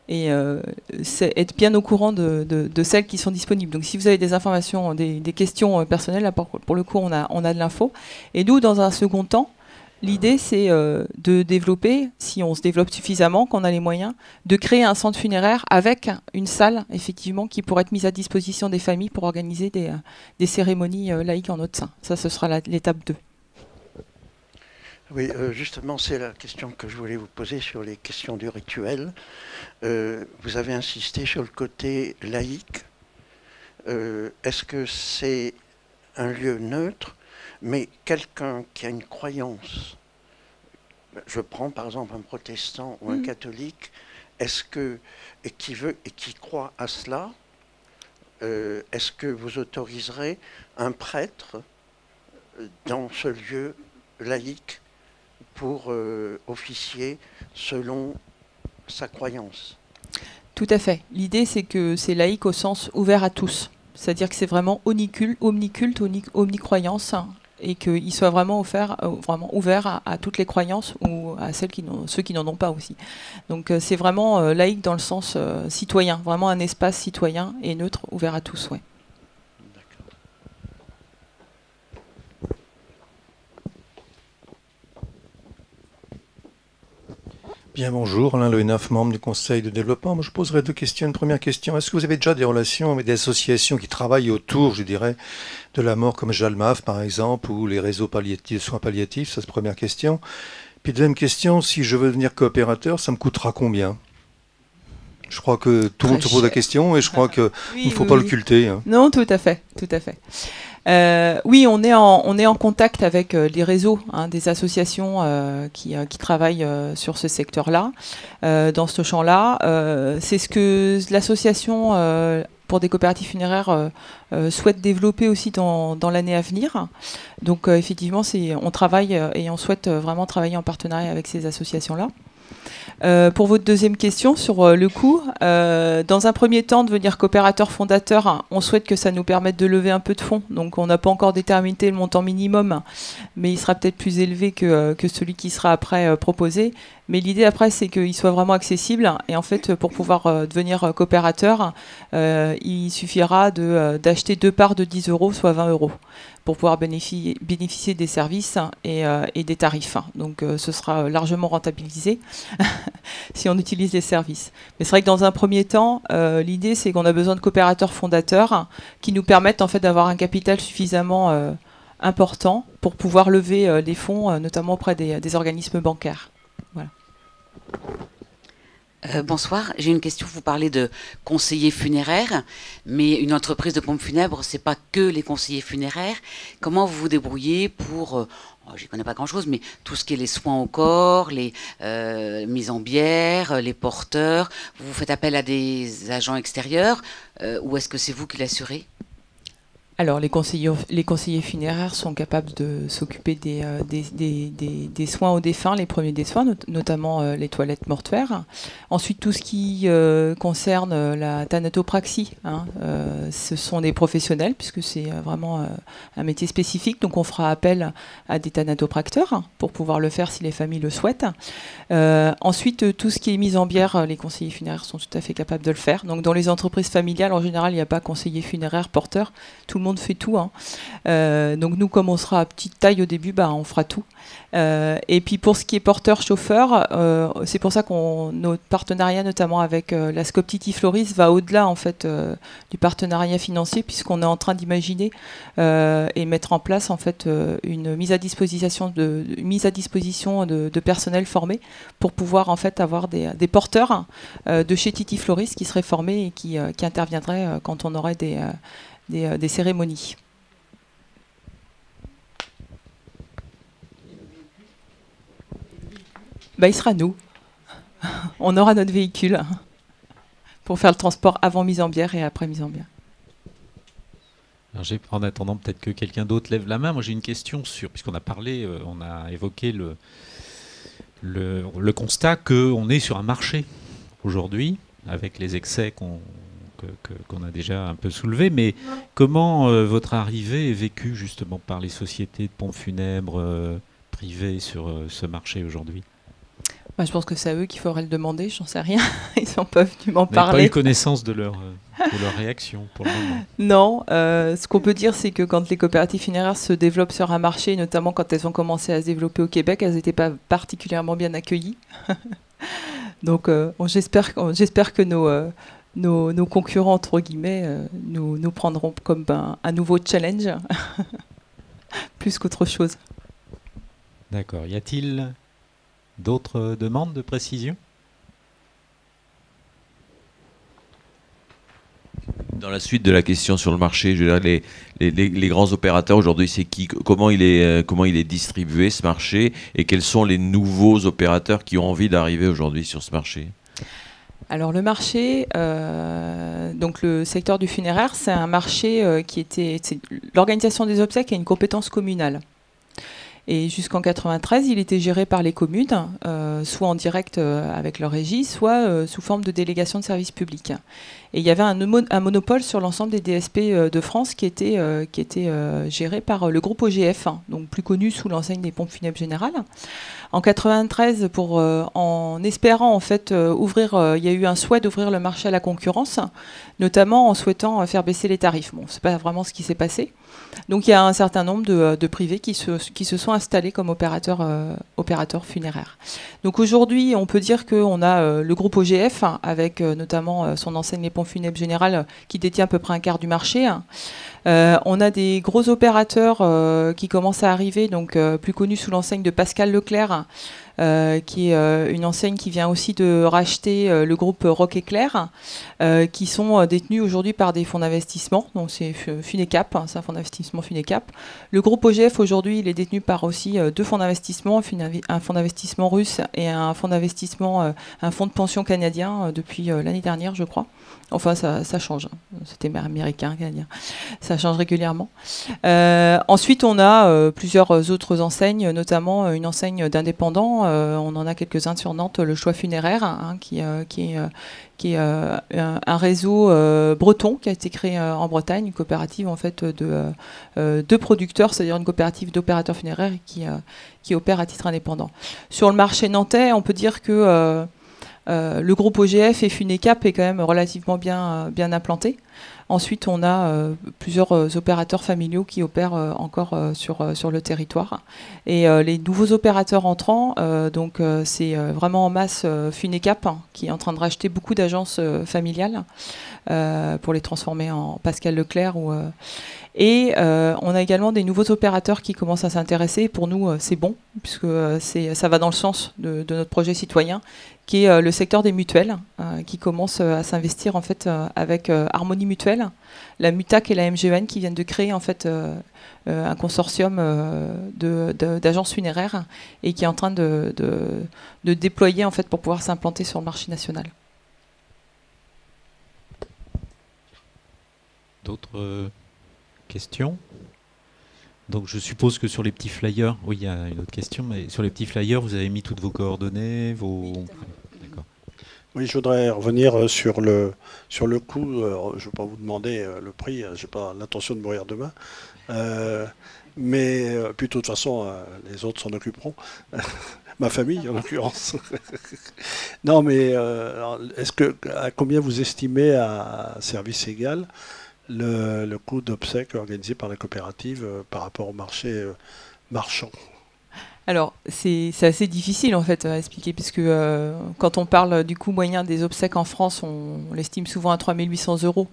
Et être bien au courant de celles qui sont disponibles. Donc si vous avez des informations, des questions personnelles, là, pour le coup on a de l'info. Et nous, dans un second temps, l'idée c'est de développer, si on se développe suffisamment, qu'on a les moyens, de créer un centre funéraire avec une salle effectivement qui pourrait être mise à disposition des familles pour organiser des cérémonies laïques en notre sein. Ça, ce sera l'étape 2. Oui, justement, c'est la question que je voulais vous poser sur les questions du rituel. Vous avez insisté sur le côté laïque. Est-ce que c'est un lieu neutre, mais quelqu'un qui a une croyance, je prends par exemple un protestant ou un catholique, et qui croit à cela, est-ce que vous autoriserez un prêtre dans ce lieu laïque pour officier selon sa croyance? Tout à fait. L'idée, c'est que c'est laïque au sens ouvert à tous. C'est-à-dire que c'est vraiment omniculte, omnicroyance, et qu'il soit vraiment ouvert à toutes les croyances ou à ceux qui n'en ont pas aussi. Donc c'est vraiment laïque dans le sens citoyen, vraiment un espace citoyen et neutre, ouvert à tous. Ouais. Bien, bonjour, Alain Lehenaf, membre du Conseil de développement. Moi, je poserai deux questions. Une première question, est-ce que vous avez déjà des relations avec des associations qui travaillent autour, je dirais, de la mort, comme Jalmaf, par exemple, ou les réseaux palliatifs, soins palliatifs? Ça, c'est la première question. Puis deuxième question, si je veux devenir coopérateur, ça me coûtera combien? Je crois que tout le monde se pose la question et je crois qu'il ne faut pas l'occulter. Hein. Non, tout à fait, tout à fait. Oui, on est en contact avec les réseaux des associations qui travaillent sur ce secteur-là, dans ce champ-là. C'est ce que l'association pour des coopératives funéraires souhaite développer aussi dans l'année à venir. Donc effectivement, on travaille et on souhaite vraiment travailler en partenariat avec ces associations-là. Pour votre deuxième question sur le coût, dans un premier temps, devenir coopérateur fondateur, on souhaite que ça nous permette de lever un peu de fonds. Donc on n'a pas encore déterminé le montant minimum, mais il sera peut-être plus élevé que celui qui sera après proposé. Mais l'idée après, c'est qu'il soit vraiment accessible. Et en fait, pour pouvoir devenir coopérateur, il suffira d'acheter 2 parts de 10 €, soit 20 € pour pouvoir bénéficier des services et des tarifs. Donc ce sera largement rentabilisé si on utilise les services. Mais c'est vrai que dans un premier temps, l'idée c'est qu'on a besoin de coopérateurs fondateurs qui nous permettent en fait d'avoir un capital suffisamment important pour pouvoir lever des fonds, notamment auprès des organismes bancaires. Voilà. Bonsoir, j'ai une question. Vous parlez de conseillers funéraires, mais une entreprise de pompes funèbres, c'est pas que les conseillers funéraires. Comment vous vous débrouillez pour, j'y connais pas grand-chose, mais tout ce qui est les soins au corps, les mises en bière, les porteurs, vous faites appel à des agents extérieurs ou est-ce que c'est vous qui l'assurez ? Alors, les conseillers funéraires sont capables de s'occuper des soins aux défunts, les premiers des soins, notamment les toilettes mortuaires. Ensuite, tout ce qui concerne la thanatopraxie, ce sont des professionnels, puisque c'est vraiment un métier spécifique. Donc, on fera appel à des thanatopracteurs pour pouvoir le faire si les familles le souhaitent. Ensuite, tout ce qui est mis en bière, les conseillers funéraires sont tout à fait capables de le faire. Donc, dans les entreprises familiales, en général, il n'y a pas conseiller funéraire, porteur. Tout le monde fait tout. Donc nous, comme on sera à petite taille au début, on fera tout. Et puis pour ce qui est porteur-chauffeur, c'est pour ça qu'on notre partenariat, notamment avec la SCOP Titi Floris, va au-delà en fait du partenariat financier, puisqu'on est en train d'imaginer et mettre en place en fait une mise à disposition de personnel formé pour pouvoir en fait avoir des porteurs de chez Titi Floris qui seraient formés et qui interviendraient quand on aurait des cérémonies. Il sera nous. On aura notre véhicule pour faire le transport avant mise en bière et après mise en bière. Alors en attendant peut-être que quelqu'un d'autre lève la main, moi j'ai une question sur, puisqu'on a parlé, on a évoqué le constat qu'on est sur un marché aujourd'hui, avec les excès qu'on a déjà un peu soulevé, mais comment votre arrivée est vécue justement par les sociétés de pompes funèbres privées sur ce marché aujourd'hui? Je pense que c'est à eux qu'il faudrait le demander, j'en sais rien, ils sont pas venus m'en parler. Vous n'avez pas eu connaissance de leur réaction pour le moment? Non, ce qu'on peut dire, c'est que quand les coopératives funéraires se développent sur un marché, notamment quand elles ont commencé à se développer au Québec, elles n'étaient pas particulièrement bien accueillies. Donc j'espère que nos concurrents, entre guillemets, nous prendront comme un nouveau challenge, plus qu'autre chose. D'accord. Y a-t-il d'autres demandes de précision? Dans la suite de la question sur le marché, je veux dire, les grands opérateurs aujourd'hui, c'est qui, comment il est distribué ce marché, et quels sont les nouveaux opérateurs qui ont envie d'arriver aujourd'hui sur ce marché? Alors le marché, donc le secteur du funéraire, c'est un marché l'organisation des obsèques a une compétence communale. Et jusqu'en 93, il était géré par les communes, soit en direct avec leur régie, soit sous forme de délégation de services publics. Et il y avait un monopole sur l'ensemble des DSP de France qui était géré par le groupe OGF, donc plus connu sous l'enseigne des pompes funèbres générales. En 93, en espérant en fait il y a eu un souhait d'ouvrir le marché à la concurrence, notamment en souhaitant faire baisser les tarifs. Bon, c'est pas vraiment ce qui s'est passé. Donc il y a un certain nombre de privés qui se sont installés comme opérateurs funéraires. Donc aujourd'hui, on peut dire qu'on a le groupe OGF, avec notamment son enseigne Les Pompes Funèbres Générales, qui détient à peu près un quart du marché. On a des gros opérateurs qui commencent à arriver, donc plus connus sous l'enseigne de Pascal Leclerc, qui est une enseigne qui vient aussi de racheter le groupe Rock Éclair, qui sont détenus aujourd'hui par des fonds d'investissement. Donc c'est Funecap, c'est un fonds d'investissement Funecap. Le groupe OGF aujourd'hui, il est détenu par aussi deux fonds d'investissement, un fonds d'investissement russe et un fonds d'investissement, un fonds de pension canadien depuis l'année dernière, je crois. Enfin, ça change. C'était américain, canadien. Ça change régulièrement. Ensuite, on a plusieurs autres enseignes, notamment une enseigne d'indépendants. On en a quelques-uns sur Nantes, le Choix Funéraire, qui est un réseau breton qui a été créé en Bretagne, une coopérative en fait de producteurs, c'est-à-dire une coopérative d'opérateurs funéraires qui opère à titre indépendant. Sur le marché nantais, on peut dire que le groupe OGF et Funecap est quand même relativement bien implanté. Ensuite, on a plusieurs opérateurs familiaux qui opèrent encore sur le territoire. Et les nouveaux opérateurs entrants, c'est vraiment en masse Funecap, qui est en train de racheter beaucoup d'agences familiales pour les transformer en Pascal Leclerc. Et on a également des nouveaux opérateurs qui commencent à s'intéresser. Pour nous, c'est bon, puisque ça va dans le sens de notre projet citoyen, qui est le secteur des mutuelles, qui commence à s'investir en fait avec Harmonie Mutuelle, la Mutac et la MGN qui viennent de créer en fait un consortium d'agences funéraires et qui est en train de déployer en fait pour pouvoir s'implanter sur le marché national. D'autres questions? Donc je suppose que sur les petits flyers, oui, il y a une autre question, mais sur les petits flyers, vous avez mis toutes vos coordonnées, D'accord. Oui, je voudrais revenir sur le coût. Je ne vais pas vous demander le prix, je n'ai pas l'intention de mourir demain. Mais puis de toute façon, les autres s'en occuperont. Ma famille, en l'occurrence. Non, mais à combien vous estimez à service égal le coût d'obsèques organisé par la coopérative par rapport au marché marchand? Alors, c'est assez difficile en fait à expliquer, puisque quand on parle du coût moyen des obsèques en France, on l'estime souvent à 3 800 €,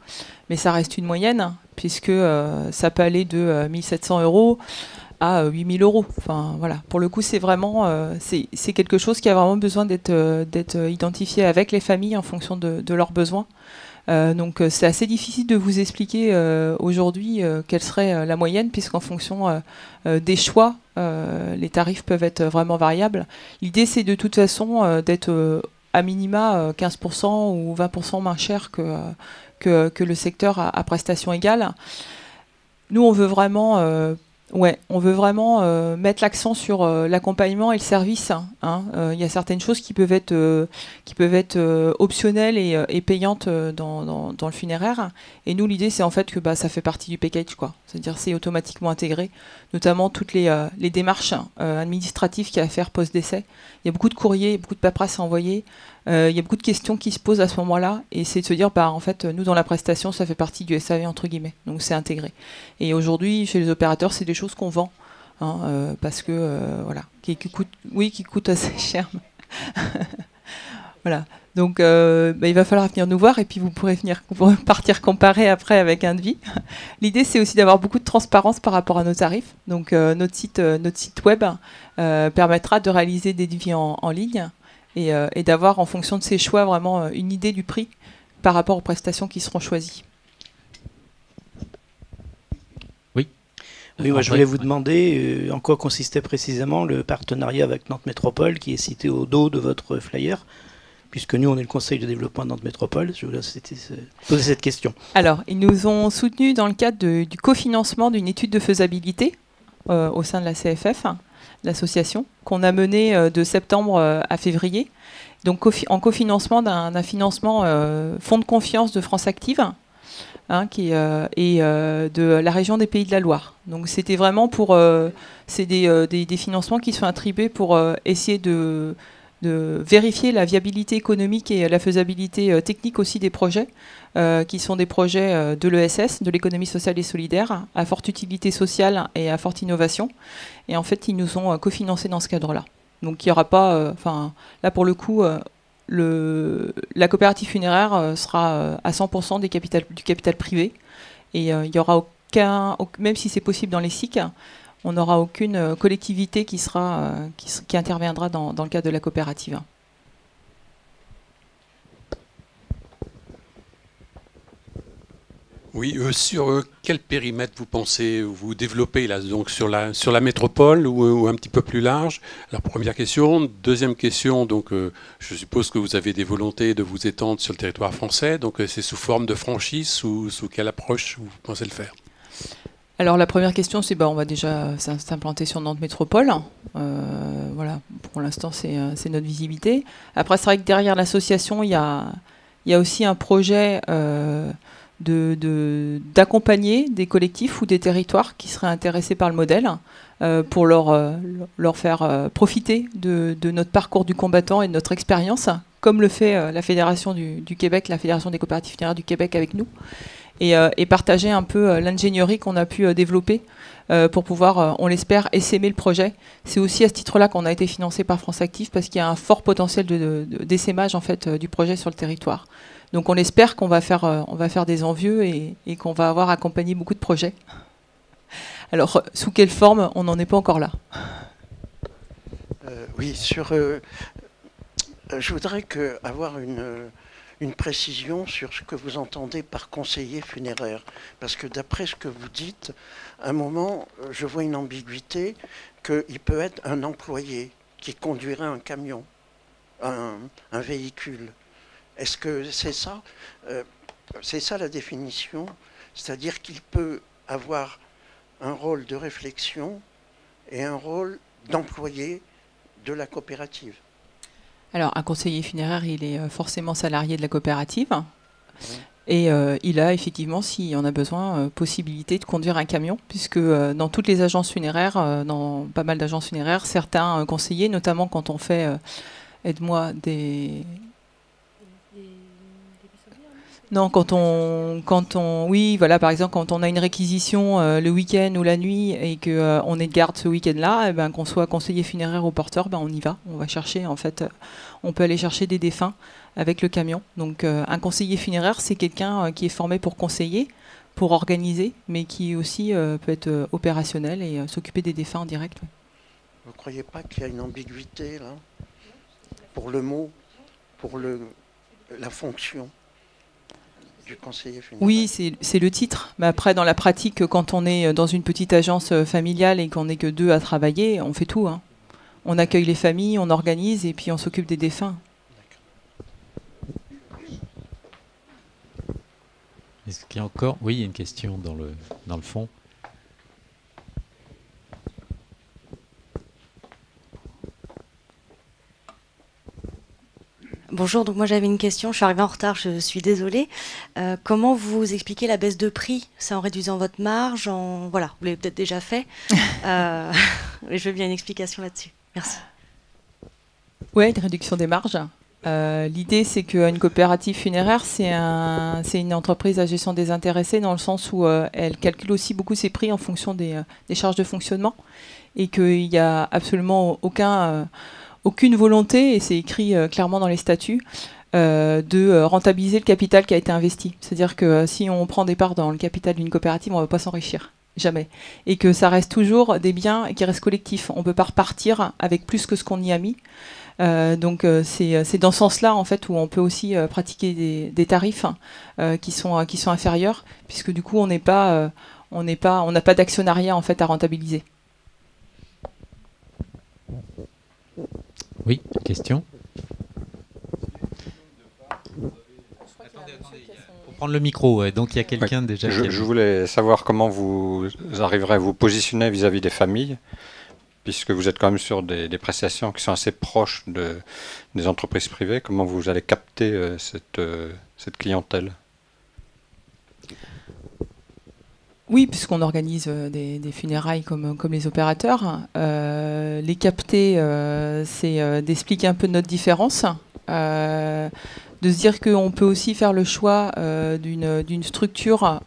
mais ça reste une moyenne, puisque ça peut aller de 1 700 € à 8 000 €. Enfin, voilà. Pour le coup, c'est vraiment c'est quelque chose qui a vraiment besoin d'être identifié avec les familles en fonction de leurs besoins. Donc c'est assez difficile de vous expliquer aujourd'hui quelle serait la moyenne, puisqu'en fonction des choix, les tarifs peuvent être vraiment variables. L'idée, c'est de toute façon d'être à minima 15% ou 20% moins cher que le secteur à prestations égales. Nous, on veut vraiment mettre l'accent sur l'accompagnement et le service. Il y a certaines choses qui peuvent être optionnelles et payantes dans le funéraire. Et nous, l'idée, c'est en fait que ça fait partie du package, quoi. C'est-à-dire c'est automatiquement intégré, notamment toutes les démarches administratives qu'il y a à faire post-décès. Il y a beaucoup de courriers, beaucoup de paperasse à envoyer. Il y a beaucoup de questions qui se posent à ce moment-là, et c'est de se dire, en fait, nous, dans la prestation, ça fait partie du SAV, entre guillemets, donc c'est intégré. Et aujourd'hui, chez les opérateurs, c'est des choses qu'on vend, parce que, qui coûtent assez cher. Voilà. Donc, il va falloir venir nous voir, et puis vous pourrez partir comparer après avec un devis. L'idée, c'est aussi d'avoir beaucoup de transparence par rapport à nos tarifs. Donc, notre site web permettra de réaliser des devis en ligne, et d'avoir en fonction de ses choix vraiment une idée du prix par rapport aux prestations qui seront choisies. Oui. Oui, moi je voulais vous demander en quoi consistait précisément le partenariat avec Nantes Métropole qui est cité au dos de votre flyer, puisque nous on est le conseil de développement de Nantes Métropole. Je voulais poser cette question. Alors, ils nous ont soutenus dans le cadre du cofinancement d'une étude de faisabilité au sein de la CFF, l'association, qu'on a menée de septembre à février, donc en cofinancement d'un financement fonds de confiance de France Active, et de la région des Pays de la Loire. Donc c'était vraiment c'est des financements qui sont attribués pour essayer de vérifier la viabilité économique et la faisabilité technique aussi des projets, qui sont des projets de l'ESS, de l'économie sociale et solidaire, à forte utilité sociale et à forte innovation. Et en fait, ils nous ont cofinancé dans ce cadre-là. Donc il n'y aura pas, là pour le coup, la coopérative funéraire sera à 100% du capital privé. Et il n'y aura même si c'est possible dans les SIC, on n'aura aucune collectivité qui interviendra dans le cadre de la coopérative. Oui, sur quel périmètre vous pensez vous développer là, donc sur la métropole ou un petit peu plus large? Alors première question. Deuxième question, donc je suppose que vous avez des volontés de vous étendre sur le territoire français, donc c'est sous forme de franchise ou sous quelle approche vous pensez le faire? Alors la première question, c'est on va déjà s'implanter sur Nantes Métropole. Voilà, pour l'instant c'est notre visibilité. Après c'est vrai que derrière l'association, il y a aussi un projet d'accompagner des collectifs ou des territoires qui seraient intéressés par le modèle pour leur faire profiter de notre parcours du combattant et de notre expérience, comme le fait la Fédération du Québec, la Fédération des coopératives funéraires du Québec avec nous, et partager un peu l'ingénierie qu'on a pu développer pour pouvoir, on l'espère, essaimer le projet. C'est aussi à ce titre-là qu'on a été financé par France Active, parce qu'il y a un fort potentiel d'essaimage en fait, du projet sur le territoire. Donc on espère qu'on va faire des envieux et qu'on va avoir accompagné beaucoup de projets. Alors, sous quelle forme, on n'en est pas encore là. Oui, je voudrais avoir une précision sur ce que vous entendez par conseiller funéraire. Parce que d'après ce que vous dites, à un moment, je vois une ambiguïté qu'il peut être un employé qui conduirait un camion, un véhicule. Est-ce que c'est ça? C'est ça la définition? C'est-à-dire qu'il peut avoir un rôle de réflexion et un rôle d'employé de la coopérative. Alors, un conseiller funéraire, il est forcément salarié de la coopérative. Oui. Et il a effectivement, s'il en a besoin, possibilité de conduire un camion, puisque dans toutes les agences funéraires, dans pas mal d'agences funéraires, certains conseillers, notamment quand on fait, aide-moi, Non, oui, voilà, par exemple, quand on a une réquisition le week-end ou la nuit et qu'on est de garde ce week-end-là, qu'on soit conseiller funéraire ou porteur, on y va. On va chercher, en fait, on peut aller chercher des défunts avec le camion. Donc, un conseiller funéraire, c'est quelqu'un qui est formé pour conseiller, pour organiser, mais qui aussi peut être opérationnel et s'occuper des défunts en direct. Oui. Vous ne croyez pas qu'il y a une ambiguïté, là, pour le mot, pour la fonction du conseiller funéraire? Oui, c'est le titre. Mais après, dans la pratique, quand on est dans une petite agence familiale et qu'on n'est que deux à travailler, on fait tout. Hein. On accueille les familles, on organise et puis on s'occupe des défunts. Est-ce qu'il y a encore... Oui, il y a une question dans le fond. Bonjour, donc moi j'avais une question, je suis arrivée en retard, je suis désolée. Comment vous expliquez la baisse de prix? C'est en réduisant votre marge? Voilà, vous l'avez peut-être déjà fait. Mais je veux bien une explication là-dessus. Merci. Oui, une réduction des marges. L'idée, c'est qu'une coopérative funéraire, c'est une entreprise à gestion désintéressée, dans le sens où elle calcule aussi beaucoup ses prix en fonction des charges de fonctionnement, et qu'il n'y a absolument aucune volonté, et c'est écrit clairement dans les statuts, de rentabiliser le capital qui a été investi. C'est-à-dire que si on prend des parts dans le capital d'une coopérative, on ne va pas s'enrichir. Jamais. Et que ça reste toujours des biens qui restent collectifs. On ne peut pas repartir avec plus que ce qu'on y a mis. Donc c'est dans ce sens-là en fait où on peut aussi pratiquer des tarifs qui sont inférieurs, puisque du coup on n'a pas d'actionnariat en fait à rentabiliser. Oui, question. Pour prendre le micro, ouais. Donc il y a quelqu'un déjà. Je voulais savoir comment vous arriverez à vous positionner vis-à-vis des familles, puisque vous êtes quand même sur des prestations qui sont assez proches des entreprises privées. Comment vous allez capter cette clientèle? Oui, puisqu'on organise des funérailles comme les opérateurs. Les capter, c'est d'expliquer un peu notre différence. De se dire qu'on peut aussi faire le choix d'une structure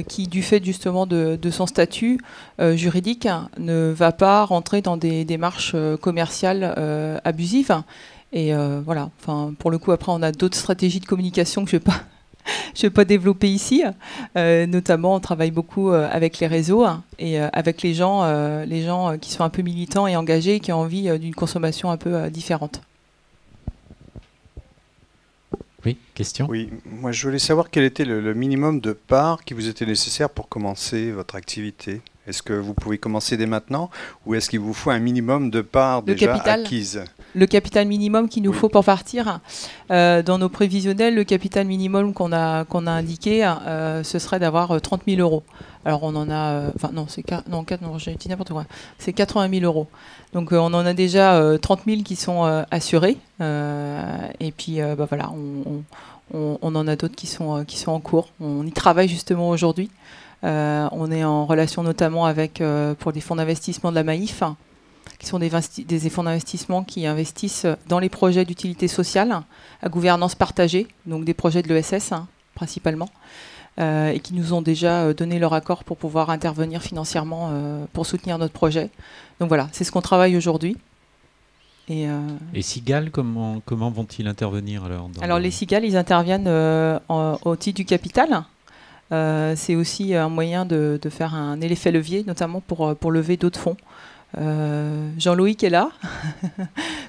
qui, du fait justement de son statut juridique, ne va pas rentrer dans des démarches commerciales abusives. Et voilà, enfin, pour le coup, après, on a d'autres stratégies de communication que je ne vais pas développer ici. Notamment, on travaille beaucoup avec les réseaux et avec les gens qui sont un peu militants et engagés et qui ont envie d'une consommation un peu différente. Oui, question. Oui, moi je voulais savoir quel était le minimum de parts qui vous était nécessaire pour commencer votre activité. Est-ce que vous pouvez commencer dès maintenant ou est-ce qu'il vous faut un minimum de parts déjà acquises? Le capital minimum qu'il nous faut pour partir. Dans nos prévisionnels, le capital minimum qu'on a indiqué, ce serait d'avoir 30 000 euros. Alors on en a... Enfin non, j'ai dit n'importe quoi. C'est 80 000 euros. Donc on en a déjà 30 000 qui sont assurés. Et puis voilà, on en a d'autres qui sont en cours. On y travaille justement aujourd'hui. On est en relation notamment avec, pour des fonds d'investissement de la Maïf, qui sont des fonds d'investissement qui investissent dans les projets d'utilité sociale à gouvernance partagée, donc des projets de l'ESS principalement, et qui nous ont déjà donné leur accord pour pouvoir intervenir financièrement pour soutenir notre projet. Donc voilà, c'est ce qu'on travaille aujourd'hui. Et Cigale, comment vont-ils intervenir alors les Cigales, ils interviennent au titre du capital. C'est aussi un moyen de faire un effet levier, notamment pour lever d'autres fonds. Jean-Louis est là.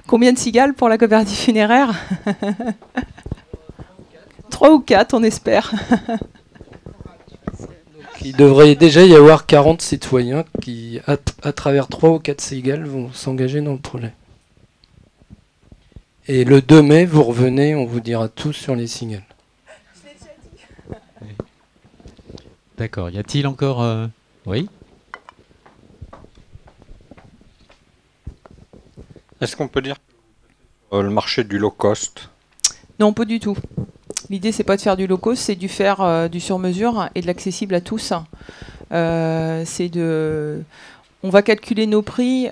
Combien de cigales pour la coopérative funéraire? 3 ou 4, on espère. Il devrait déjà y avoir 40 citoyens qui, à travers 3 ou 4 cigales, vont s'engager dans le projet. Et le 2 mai, vous revenez, on vous dira tout sur les cigales. D'accord. Y a-t-il encore... Oui. Est-ce qu'on peut dire le marché du low cost? Non, pas du tout. L'idée, c'est pas de faire du low cost, c'est de faire du sur-mesure et de l'accessible à tous. On va calculer nos prix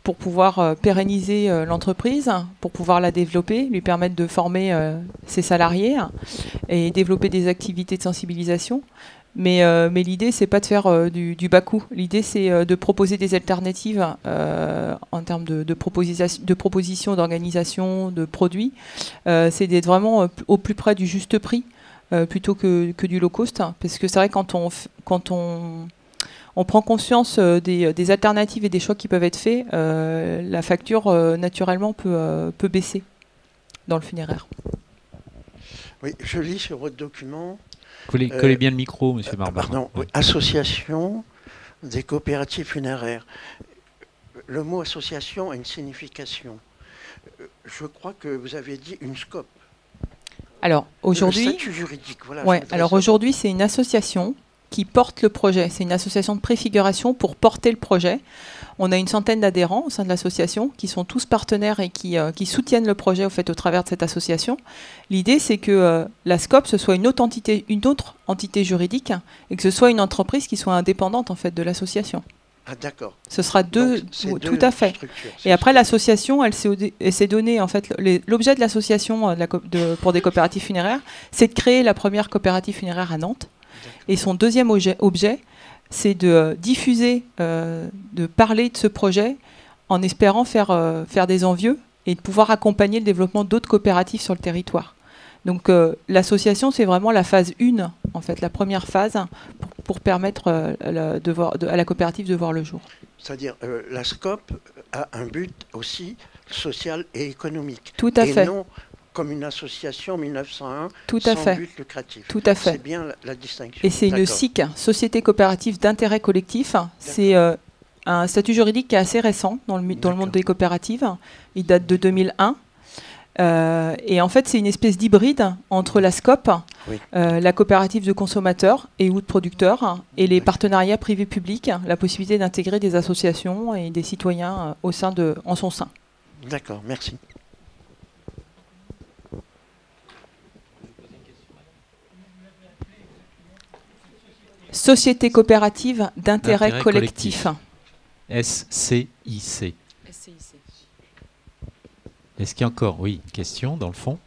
pour pouvoir pérenniser l'entreprise, pour pouvoir la développer, lui permettre de former ses salariés et développer des activités de sensibilisation. Mais l'idée, c'est pas de faire du bas coût. L'idée, c'est de proposer des alternatives en termes de propositions, d'organisation, de produits. C'est d'être vraiment au plus près du juste prix plutôt que du low cost. Parce que c'est vrai, quand on prend conscience des alternatives et des choix qui peuvent être faits, la facture, naturellement, peut baisser dans le funéraire. Oui, je lis sur votre document... Collez bien le micro, monsieur Barbarin. Pardon, oui. Association des coopératives funéraires. Le mot association a une signification. Je crois que vous avez dit une SCOP. Alors aujourd'hui, le statut juridique. Voilà, ouais, alors aujourd'hui, c'est une association qui porte le projet. C'est une association de préfiguration pour porter le projet. On a une centaine d'adhérents au sein de l'association qui sont tous partenaires et qui soutiennent le projet au travers de cette association. L'idée, c'est que la SCOP, ce soit une autre entité juridique et que ce soit une entreprise qui soit indépendante en fait, de l'association. Ah, d'accord. Ce sera deux, tout à fait. Et après, l'association, elle s'est donnée, en fait, l'objet de l'association pour des coopératives funéraires, c'est de créer la première coopérative funéraire à Nantes. Et son deuxième objet, c'est de diffuser, de parler de ce projet en espérant faire des envieux et de pouvoir accompagner le développement d'autres coopératives sur le territoire. Donc l'association, c'est vraiment la phase 1, en fait, la première phase pour permettre à la coopérative de voir le jour. C'est-à-dire la SCOP a un but aussi social et économique. Tout à fait. Et non comme une association 1901 tout à sans fait. but lucratif. Tout à fait. C'est bien la distinction. Et c'est une SIC, Société coopérative d'intérêt collectif. C'est un statut juridique qui est assez récent dans le monde des coopératives. Il date de 2001. Et en fait, c'est une espèce d'hybride entre la SCOP, la coopérative de consommateurs et ou de producteurs, et les partenariats privés-publics, la possibilité d'intégrer des associations et des citoyens en son sein. D'accord, merci. Société coopérative d'intérêt collectif. SCIC. Est-ce qu'il y a encore, oui, une question dans le fond?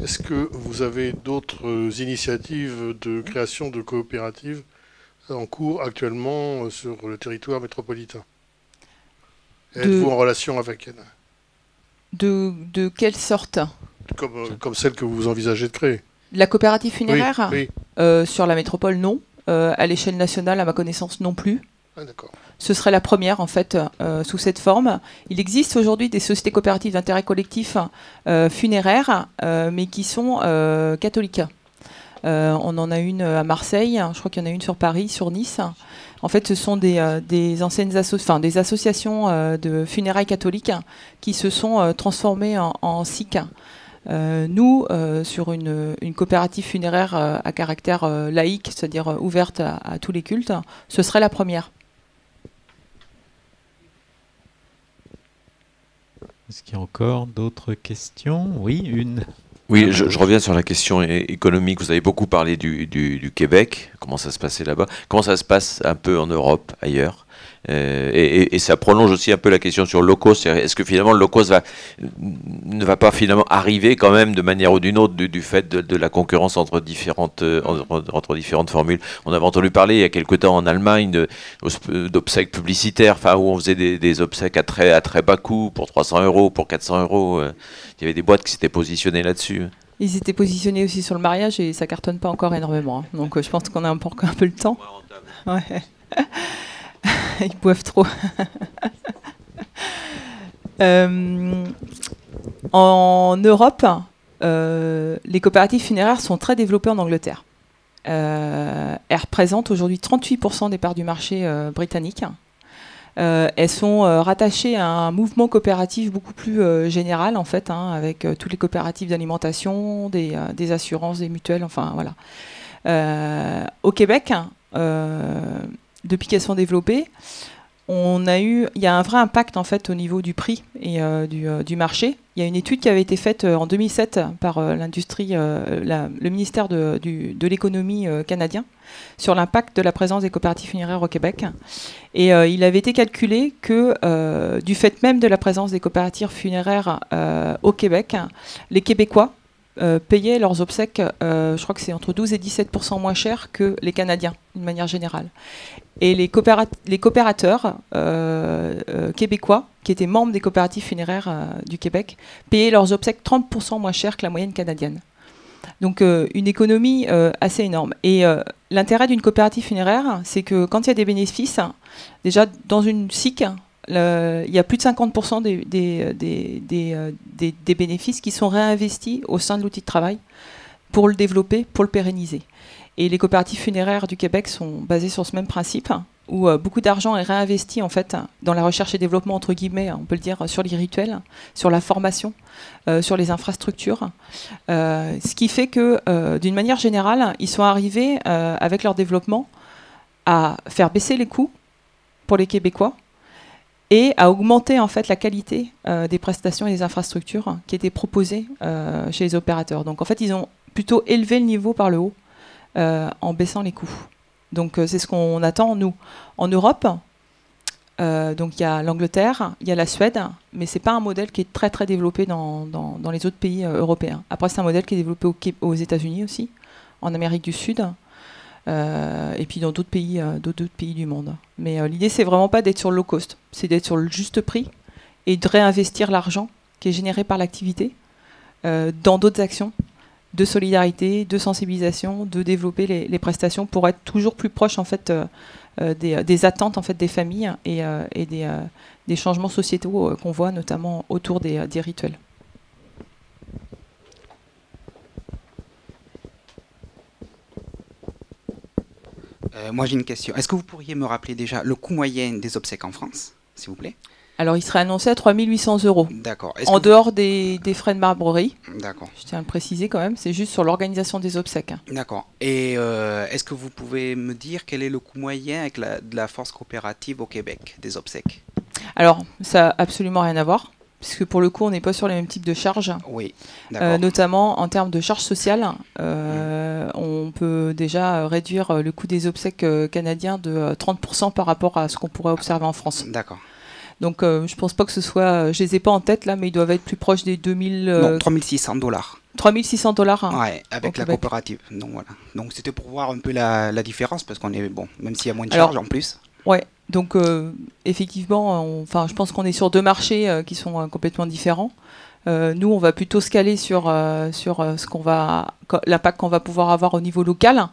Est-ce que vous avez d'autres initiatives de création de coopératives en cours actuellement sur le territoire métropolitain? Êtes-vous en relation avec elles? De quelle sorte? Comme celle que vous envisagez de créer. La coopérative funéraire? Oui. Sur la métropole, non. À l'échelle nationale, à ma connaissance, non plus. Ah, d'accord. Ce serait la première, en fait, sous cette forme. Il existe aujourd'hui des sociétés coopératives d'intérêt collectif funéraires, mais qui sont catholiques. On en a une à Marseille, je crois qu'il y en a une sur Paris, sur Nice. En fait, ce sont des anciennes des associations de funérailles catholiques qui se sont transformées en SIC. Nous, sur une coopérative funéraire à caractère laïque, c'est-à-dire ouverte à tous les cultes, ce serait la première. Est-ce qu'il y a encore d'autres questions? Oui, une. Oui, je reviens sur la question économique. Vous avez beaucoup parlé du Québec, comment ça se passait là-bas. Comment ça se passe un peu en Europe, ailleurs? Et ça prolonge aussi un peu la question sur le low cost. Est-ce que finalement le low cost ne va pas finalement arriver quand même de manière ou d'une autre du fait de la concurrence entre différentes formules? On avait entendu parler il y a quelque temps en Allemagne d'obsèques publicitaires, enfin où on faisait des obsèques à très bas coût pour 300 €, pour 400 €. Il y avait des boîtes qui s'étaient positionnées là-dessus. Ils étaient positionnés aussi sur le mariage et ça cartonne pas encore énormément. Donc je pense qu'on a encore un peu le temps. Ouais. Ils boivent trop. En Europe, les coopératives funéraires sont très développées en Angleterre. Elles représentent aujourd'hui 38% des parts du marché britannique. Elles sont rattachées à un mouvement coopératif beaucoup plus général, en fait, avec toutes les coopératives d'alimentation, des assurances, des mutuelles, enfin voilà. Au Québec, depuis qu'elles sont développées, il y a un vrai impact en fait au niveau du prix et du marché. Il y a une étude qui avait été faite en 2007 par le ministère de l'économie canadien sur l'impact de la présence des coopératives funéraires au Québec. Et il avait été calculé que du fait même de la présence des coopératives funéraires au Québec, les Québécois payaient leurs obsèques, je crois que c'est entre 12 et 17% moins cher que les Canadiens, d'une manière générale. Et les coopérateurs québécois, qui étaient membres des coopératives funéraires du Québec, payaient leurs obsèques 30% moins cher que la moyenne canadienne. Donc une économie assez énorme. Et l'intérêt d'une coopérative funéraire, c'est que quand il y a des bénéfices, déjà dans une SIC, il y a plus de 50% des bénéfices qui sont réinvestis au sein de l'outil de travail pour le développer, pour le pérenniser. Et les coopératives funéraires du Québec sont basées sur ce même principe, où beaucoup d'argent est réinvesti en fait dans la recherche et développement, entre guillemets, on peut le dire, sur les rituels, sur la formation, sur les infrastructures. Ce qui fait que, d'une manière générale, ils sont arrivés, avec leur développement, à faire baisser les coûts pour les Québécois et à augmenter en fait la qualité des prestations et des infrastructures qui étaient proposées chez les opérateurs. Donc en fait, ils ont plutôt élevé le niveau par le haut en baissant les coûts. Donc c'est ce qu'on attend, nous. En Europe, donc il y a l'Angleterre, il y a la Suède, mais ce n'est pas un modèle qui est très très développé dans les autres pays européens. Après, c'est un modèle qui est développé aux États-Unis aussi, en Amérique du Sud, et puis dans d'autres pays du monde. Mais l'idée, c'est vraiment pas d'être sur le low cost, c'est d'être sur le juste prix et de réinvestir l'argent qui est généré par l'activité dans d'autres actions de solidarité, de sensibilisation, de développer les prestations pour être toujours plus proche en fait des attentes en fait des familles et des changements sociétaux qu'on voit notamment autour des rituels. Moi j'ai une question. Est-ce que vous pourriez me rappeler déjà le coût moyen des obsèques en France, s'il vous plaît? Alors, il serait annoncé à 3 800 €. D'accord. En dehors des frais de marbrerie. D'accord. Je tiens à le préciser quand même, c'est juste sur l'organisation des obsèques. D'accord. Et est-ce que vous pouvez me dire quel est le coût moyen avec de la force coopérative au Québec des obsèques? Alors, ça n'a absolument rien à voir. puisque pour le coup, on n'est pas sur les mêmes types de charges. Oui, d'accord. Notamment en termes de charges sociales, on peut déjà réduire le coût des obsèques canadiens de 30% par rapport à ce qu'on pourrait observer en France. D'accord. Donc je pense pas que ce soit, je les ai pas en tête là, mais ils doivent être plus proches des 2000. Non, $3,600. $3,600. Hein, ouais, avec la coopérative. Donc voilà. Donc c'était pour voir un peu la différence, parce qu'on est bon, même s'il y a moins de charges en plus. Ouais. Donc effectivement, je pense qu'on est sur deux marchés qui sont complètement différents. Nous, on va plutôt se caler sur ce l'impact qu'on va pouvoir avoir au niveau local.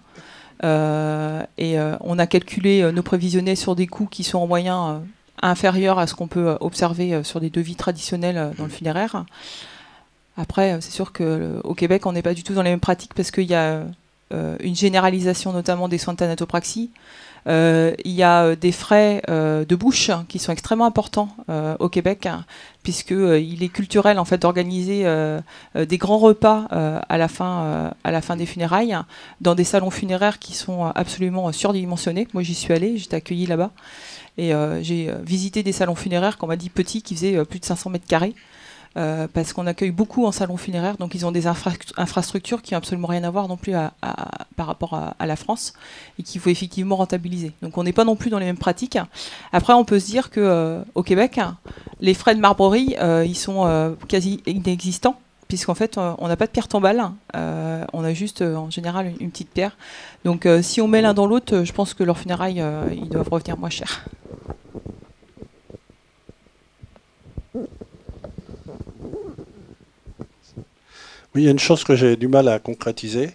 Et on a calculé nos prévisionnels sur des coûts qui sont en moyen inférieurs à ce qu'on peut observer sur des devis traditionnels dans le funéraire. Après, c'est sûr qu'au Québec, on n'est pas du tout dans les mêmes pratiques, parce qu'il y a une généralisation notamment des soins de thanatopraxie. Il y a des frais de bouche qui sont extrêmement importants au Québec, puisqu'il est culturel en fait d'organiser des grands repas à la fin des funérailles dans des salons funéraires qui sont absolument surdimensionnés. Moi, j'y suis allée, j'étais accueillie là-bas, et j'ai visité des salons funéraires qu'on m'a dit petits, qui faisaient plus de 500 mètres carrés. Parce qu'on accueille beaucoup en salon funéraire, donc ils ont des infrastructures qui n'ont absolument rien à voir non plus par rapport à la France, et qu'il faut effectivement rentabiliser. Donc on n'est pas non plus dans les mêmes pratiques. Après, on peut se dire qu'au Québec, les frais de marbrerie, ils sont quasi inexistants, puisqu'en fait, on n'a pas de pierre tombale, on a juste en général une petite pierre. Donc si on met l'un dans l'autre, je pense que leurs funérailles, ils doivent revenir moins cher. Oui, il y a une chose que j'ai du mal à concrétiser,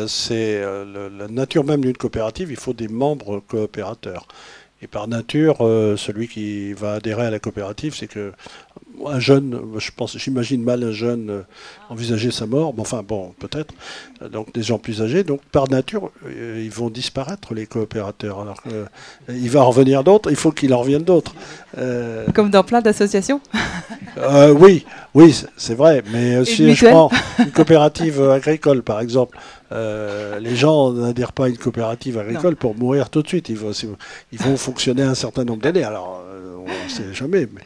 c'est la nature même d'une coopérative. Il faut des membres coopérateurs. Et par nature, celui qui va adhérer à la coopérative, c'est que un jeune, j'imagine mal un jeune envisager sa mort, peut-être, donc des gens plus âgés, donc par nature, ils vont disparaître, les coopérateurs. Alors il va en revenir d'autres, il faut qu'il en revienne d'autres. Comme dans plein d'associations. Oui, c'est vrai, mais si je prends une coopérative agricole, par exemple, les gens n'adhèrent pas à une coopérative agricole pour mourir tout de suite. Ils vont fonctionner un certain nombre d'années. Alors, on ne sait jamais. Mais,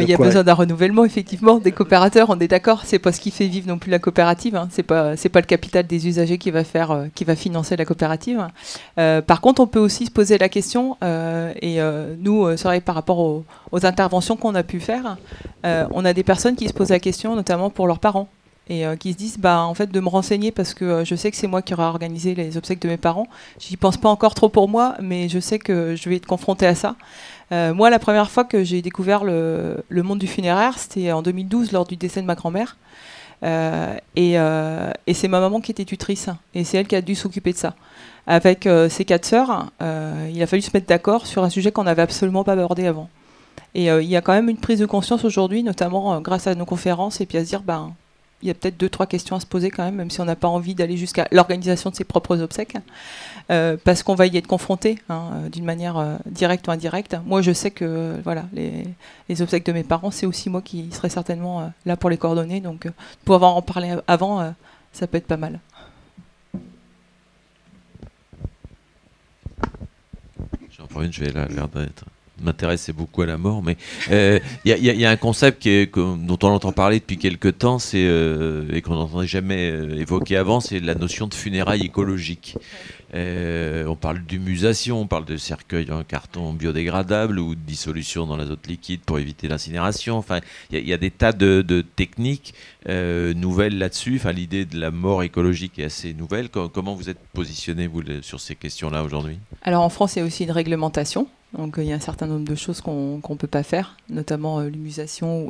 il y a besoin d'un renouvellement, effectivement, des coopérateurs. On est d'accord. C'est pas ce qui fait vivre non plus la coopérative. Hein. C'est pas le capital des usagers qui va financer la coopérative. Par contre, on peut aussi se poser la question. Nous, c'est vrai, par rapport aux interventions qu'on a pu faire, on a des personnes qui se posent la question, notamment pour leurs parents. Et qui se disent en fait de me renseigner, parce que je sais que c'est moi qui aurai organisé les obsèques de mes parents. J'y pense pas encore trop pour moi, mais je sais que je vais être confrontée à ça. Moi, la première fois que j'ai découvert le monde du funéraire, c'était en 2012 lors du décès de ma grand-mère. Et c'est ma maman qui était tutrice, et c'est elle qui a dû s'occuper de ça. Avec ses 4 sœurs, il a fallu se mettre d'accord sur un sujet qu'on n'avait absolument pas abordé avant. Et il y a quand même une prise de conscience aujourd'hui, notamment grâce à nos conférences, et puis à se dire il y a peut-être 2-3 questions à se poser quand même si on n'a pas envie d'aller jusqu'à l'organisation de ses propres obsèques, parce qu'on va y être confronté d'une manière directe ou indirecte. Moi, je sais que les obsèques de mes parents, c'est aussi moi qui serais certainement là pour les coordonner, donc pouvoir en parler avant, ça peut être pas mal. J'en prends une, je vais l'air d'être... m'intéresser beaucoup à la mort, mais y a un concept dont on entend parler depuis quelques temps, et qu'on n'entendait jamais évoqué avant, c'est la notion de funérailles écologiques. On parle d'humusation, on parle de cercueil en carton biodégradable ou de dissolution dans l'azote liquide pour éviter l'incinération. Enfin, il y a des tas de techniques nouvelles là-dessus. Enfin, l'idée de la mort écologique est assez nouvelle. Comment vous êtes positionné, vous, sur ces questions-là aujourd'hui ? Alors, en France, il y a aussi une réglementation. Donc, il y a un certain nombre de choses qu'on ne peut pas faire, notamment l'humusation,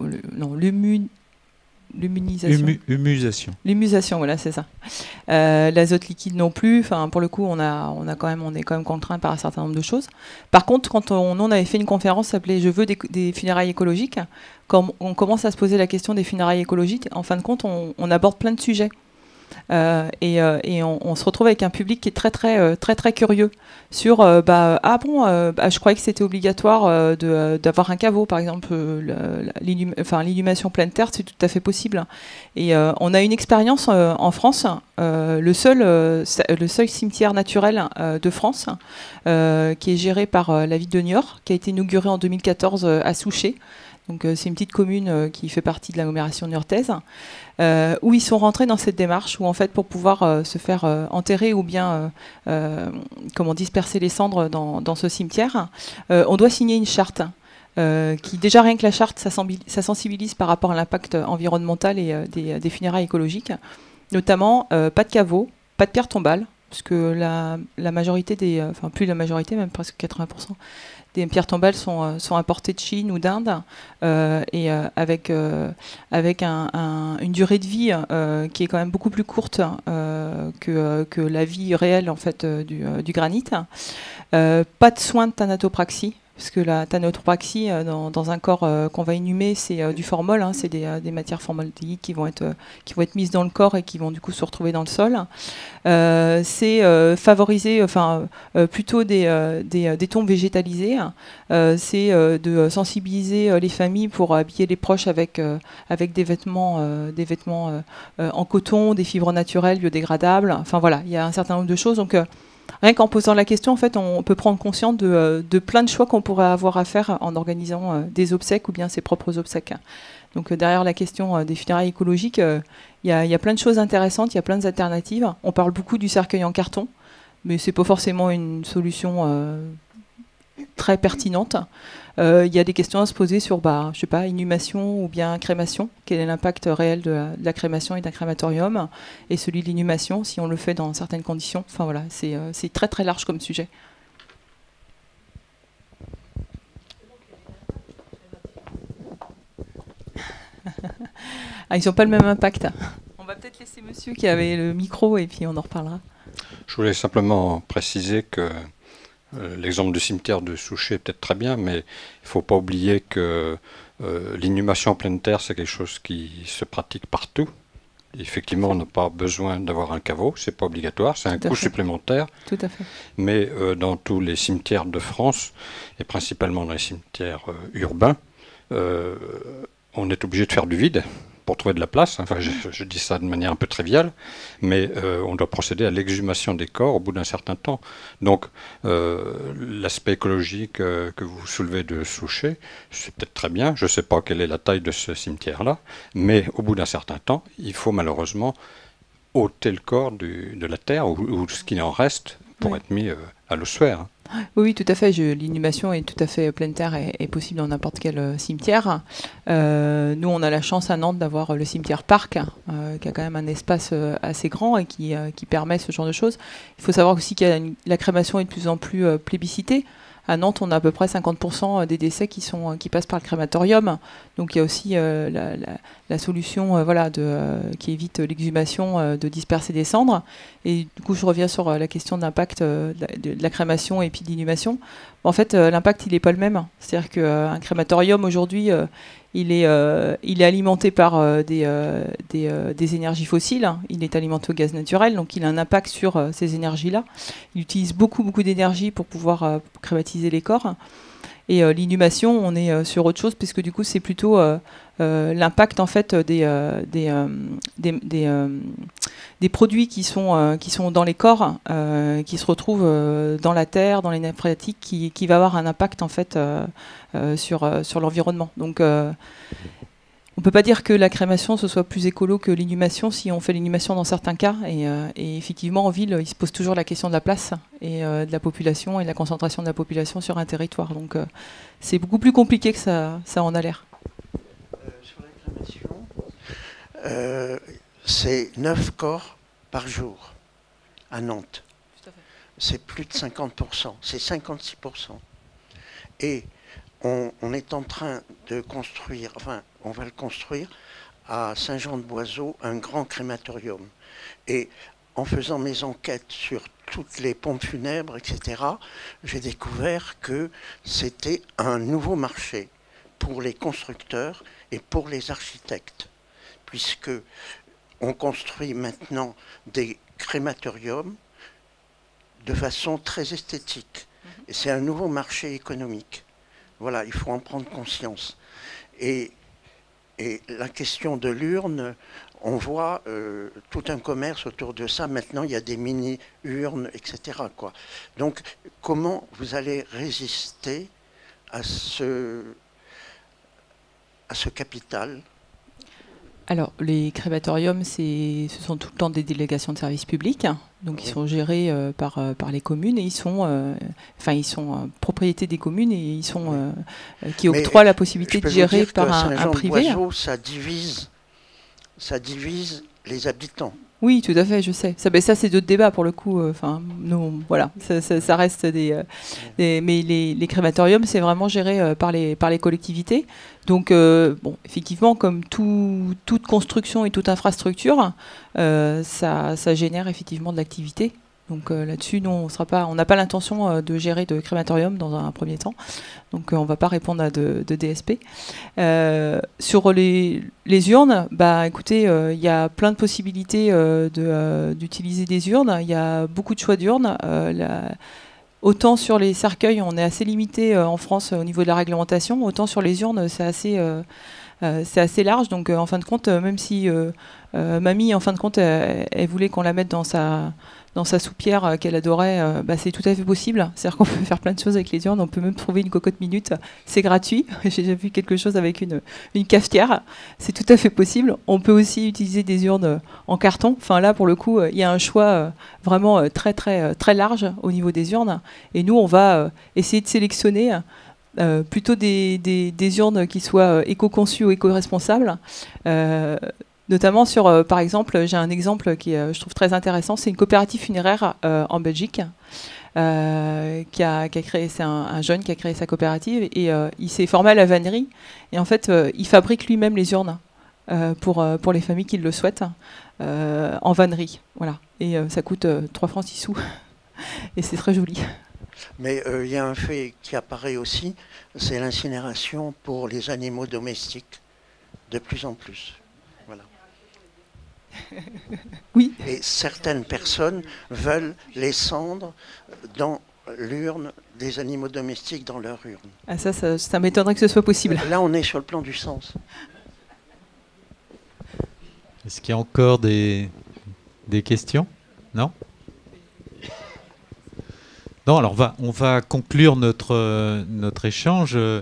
Humusation. L'humusation, voilà, c'est ça. L'azote liquide non plus. Enfin, pour le coup, on est quand même contraint par un certain nombre de choses. Par contre, quand on avait fait une conférence qui s'appelait « Je veux des funérailles écologiques », quand on commence à se poser la question des funérailles écologiques, en fin de compte, on aborde plein de sujets. Et on se retrouve avec un public qui est très curieux sur je croyais que c'était obligatoire d'avoir un caveau, par exemple. L'inhumation pleine terre, c'est tout à fait possible, et on a une expérience en France, le seul cimetière naturel de France, qui est géré par la ville de Niort, qui a été inauguré en 2014 à Souchet, Donc c'est une petite commune qui fait partie de l'agglomération niortaise, où ils sont rentrés dans cette démarche, où en fait pour pouvoir se faire enterrer ou bien disperser les cendres dans ce cimetière, on doit signer une charte. Qui déjà rien que la charte, ça sensibilise par rapport à l'impact environnemental et des funérailles écologiques, notamment pas de caveau, pas de pierre tombale, parce que la majorité enfin plus la majorité, même presque 80% des pierres tombales sont importées de Chine ou d'Inde, et avec une durée de vie qui est quand même beaucoup plus courte que la vie réelle en fait du granit. Pas de soins de thanatopraxie. Parce que la thanatopraxie, dans un corps qu'on va inhumer, c'est du formol, hein, c'est des matières formaldéhydiques qui vont être mises dans le corps et qui vont du coup se retrouver dans le sol. C'est favoriser, plutôt des tombes végétalisées. C'est de sensibiliser les familles pour habiller les proches avec des vêtements en coton, des fibres naturelles biodégradables. Enfin voilà, il y a un certain nombre de choses. Donc rien qu'en posant la question, en fait, on peut prendre conscience de plein de choix qu'on pourrait avoir à faire en organisant des obsèques ou bien ses propres obsèques. Donc derrière la question des funérailles écologiques, il y a plein de choses intéressantes, il y a plein d'alternatives. On parle beaucoup du cercueil en carton, mais c'est pas forcément une solution très pertinente. Il y a des questions à se poser sur, je sais pas, inhumation ou bien crémation. Quel est l'impact réel de la crémation et d'un crématorium, et celui de l'inhumation si on le fait dans certaines conditions. Enfin voilà, c'est très très large comme sujet. Ils n'ont pas le même impact. On va peut-être laisser monsieur qui avait le micro et puis on en reparlera. Je voulais simplement préciser que l'exemple du cimetière de Souchet est peut-être très bien, mais il ne faut pas oublier que l'inhumation en pleine terre, c'est quelque chose qui se pratique partout. Effectivement, on n'a pas besoin d'avoir un caveau, c'est pas obligatoire, c'est un coût supplémentaire. Tout à fait. Mais dans tous les cimetières de France, et principalement dans les cimetières urbains, on est obligé de faire du vide pour trouver de la place. Enfin, je dis ça de manière un peu triviale, mais on doit procéder à l'exhumation des corps au bout d'un certain temps. Donc, l'aspect écologique que vous soulevez de Souchet, c'est peut-être très bien. Je ne sais pas quelle est la taille de ce cimetière-là, mais au bout d'un certain temps, il faut malheureusement ôter le corps de la terre, ou ce qu'il en reste, pour être mis à l'ossuaire. Oui, tout à fait. L'inhumation est tout à fait pleine terre et possible dans n'importe quel cimetière. Nous, on a la chance à Nantes d'avoir le cimetière Parc, qui a quand même un espace assez grand et qui permet ce genre de choses. Il faut savoir aussi que la crémation est de plus en plus plébiscitée. À Nantes, on a à peu près 50% des décès qui passent par le crématorium. Donc il y a aussi la solution qui évite l'exhumation, de disperser des cendres. Et du coup, je reviens sur la question de l'impact de la crémation et puis de l'inhumation. En fait, l'impact, il n'est pas le même. C'est-à-dire qu'un crématorium, aujourd'hui, il est alimenté par des énergies fossiles. Il est alimenté au gaz naturel, donc il a un impact sur ces énergies-là. Il utilise beaucoup d'énergie pour pouvoir crématiser les corps. Et l'inhumation, on est sur autre chose, puisque du coup, c'est plutôt l'impact en fait des produits qui sont dans les corps, qui se retrouvent dans la terre, dans les nappes phréatiques, qui va avoir un impact en fait sur l'environnement. Donc on peut pas dire que la crémation ce soit plus écolo que l'inhumation si on fait l'inhumation dans certains cas. Et effectivement, en ville, il se pose toujours la question de la place et de la population et de la concentration de la population sur un territoire. Donc c'est beaucoup plus compliqué que ça en a l'air. Sur la crémation, c'est 9 corps par jour à Nantes. C'est plus de 50%, c'est 56%. Et on est en train de construire, enfin, on va le construire à Saint-Jean-de-Boiseau, un grand crématorium. Et en faisant mes enquêtes sur toutes les pompes funèbres, etc., j'ai découvert que c'était un nouveau marché pour les constructeurs et pour les architectes, puisque on construit maintenant des crématoriums de façon très esthétique. Et c'est un nouveau marché économique. Voilà, il faut en prendre conscience. Et la question de l'urne, on voit tout un commerce autour de ça. Maintenant, il y a des mini-urnes, etc., quoi. Donc, comment vous allez résister à ce capital? Alors, les crématoriums, ce sont tout le temps des délégations de services publics, donc ils sont gérés par les communes et ils sont propriété des communes et ils sont qui octroient la possibilité de gérer par un privé. Ça divise les habitants. Oui, tout à fait, je sais. Ça c'est d'autres débats pour le coup. Nous, voilà, ça reste mais les crématoriums, c'est vraiment géré par les collectivités. Donc, effectivement, comme toute construction et toute infrastructure, ça génère effectivement de l'activité. Donc là-dessus, nous, on n'a pas l'intention de gérer de crématorium dans un premier temps. Donc on ne va pas répondre à de DSP. Sur les urnes, écoutez, il y a plein de possibilités d'utiliser des urnes. Il y a beaucoup de choix d'urnes. Autant sur les cercueils, on est assez limité en France au niveau de la réglementation, autant sur les urnes, c'est assez large. Donc en fin de compte, même si mamie, en fin de compte, elle voulait qu'on la mette dans sa soupière qu'elle adorait, c'est tout à fait possible. C'est-à-dire qu'on peut faire plein de choses avec les urnes, on peut même trouver une cocotte minute, c'est gratuit. J'ai déjà vu quelque chose avec une cafetière, c'est tout à fait possible. On peut aussi utiliser des urnes en carton. Enfin là, pour le coup, il y a un choix vraiment très, très, très large au niveau des urnes. Et nous, on va essayer de sélectionner plutôt des urnes qui soient éco-conçues ou éco-responsables. Notamment sur, par exemple, j'ai un exemple qui je trouve très intéressant, c'est une coopérative funéraire en Belgique qui a créé, c'est un jeune qui a créé sa coopérative et il s'est formé à la vannerie et en fait il fabrique lui-même les urnes pour les familles qui le souhaitent en vannerie, voilà. Et ça coûte 3 francs 6 sous et c'est très joli. Mais il y a un fait qui apparaît aussi, c'est l'incinération pour les animaux domestiques, de plus en plus. Voilà. Oui. Et certaines personnes veulent les cendres dans l'urne des animaux domestiques dans leur urne. Ah ça m'étonnerait que ce soit possible. Là, on est sur le plan du sens. Est-ce qu'il y a encore des questions? Non? Non, alors on va conclure notre échange. Je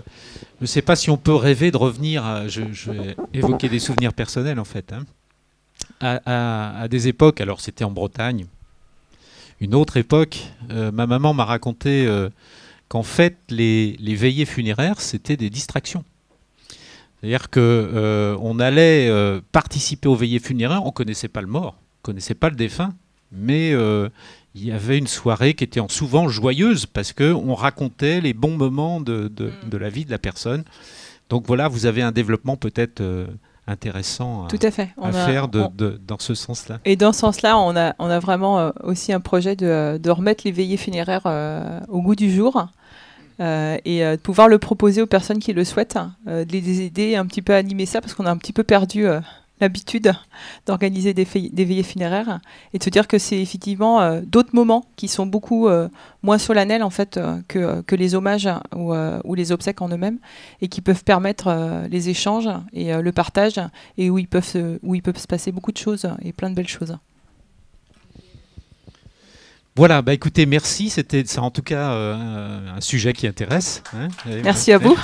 ne sais pas si on peut rêver de revenir, je vais évoquer des souvenirs personnels en fait, à des époques, alors c'était en Bretagne, une autre époque, ma maman m'a raconté qu'en fait les veillées funéraires c'était des distractions. C'est-à-dire qu'on allait participer aux veillées funéraires, on ne connaissait pas le mort, on ne connaissait pas le défunt, mais il y avait une soirée qui était souvent joyeuse parce qu'on racontait les bons moments de la vie de la personne. Donc voilà, vous avez un développement peut-être intéressant tout à fait. à faire dans ce sens-là. Et dans ce sens-là, on a vraiment aussi un projet de remettre les veillées funéraires au goût du jour et de pouvoir le proposer aux personnes qui le souhaitent, de les aider un petit peu à animer ça parce qu'on a un petit peu perdu l'habitude d'organiser des veillées funéraires et de se dire que c'est effectivement d'autres moments qui sont beaucoup moins solennels en fait que les hommages ou les obsèques en eux-mêmes et qui peuvent permettre les échanges et le partage et où il peut se passer beaucoup de choses et plein de belles choses. Voilà, écoutez, merci, c'était en tout cas un sujet qui intéresse. Merci à vous.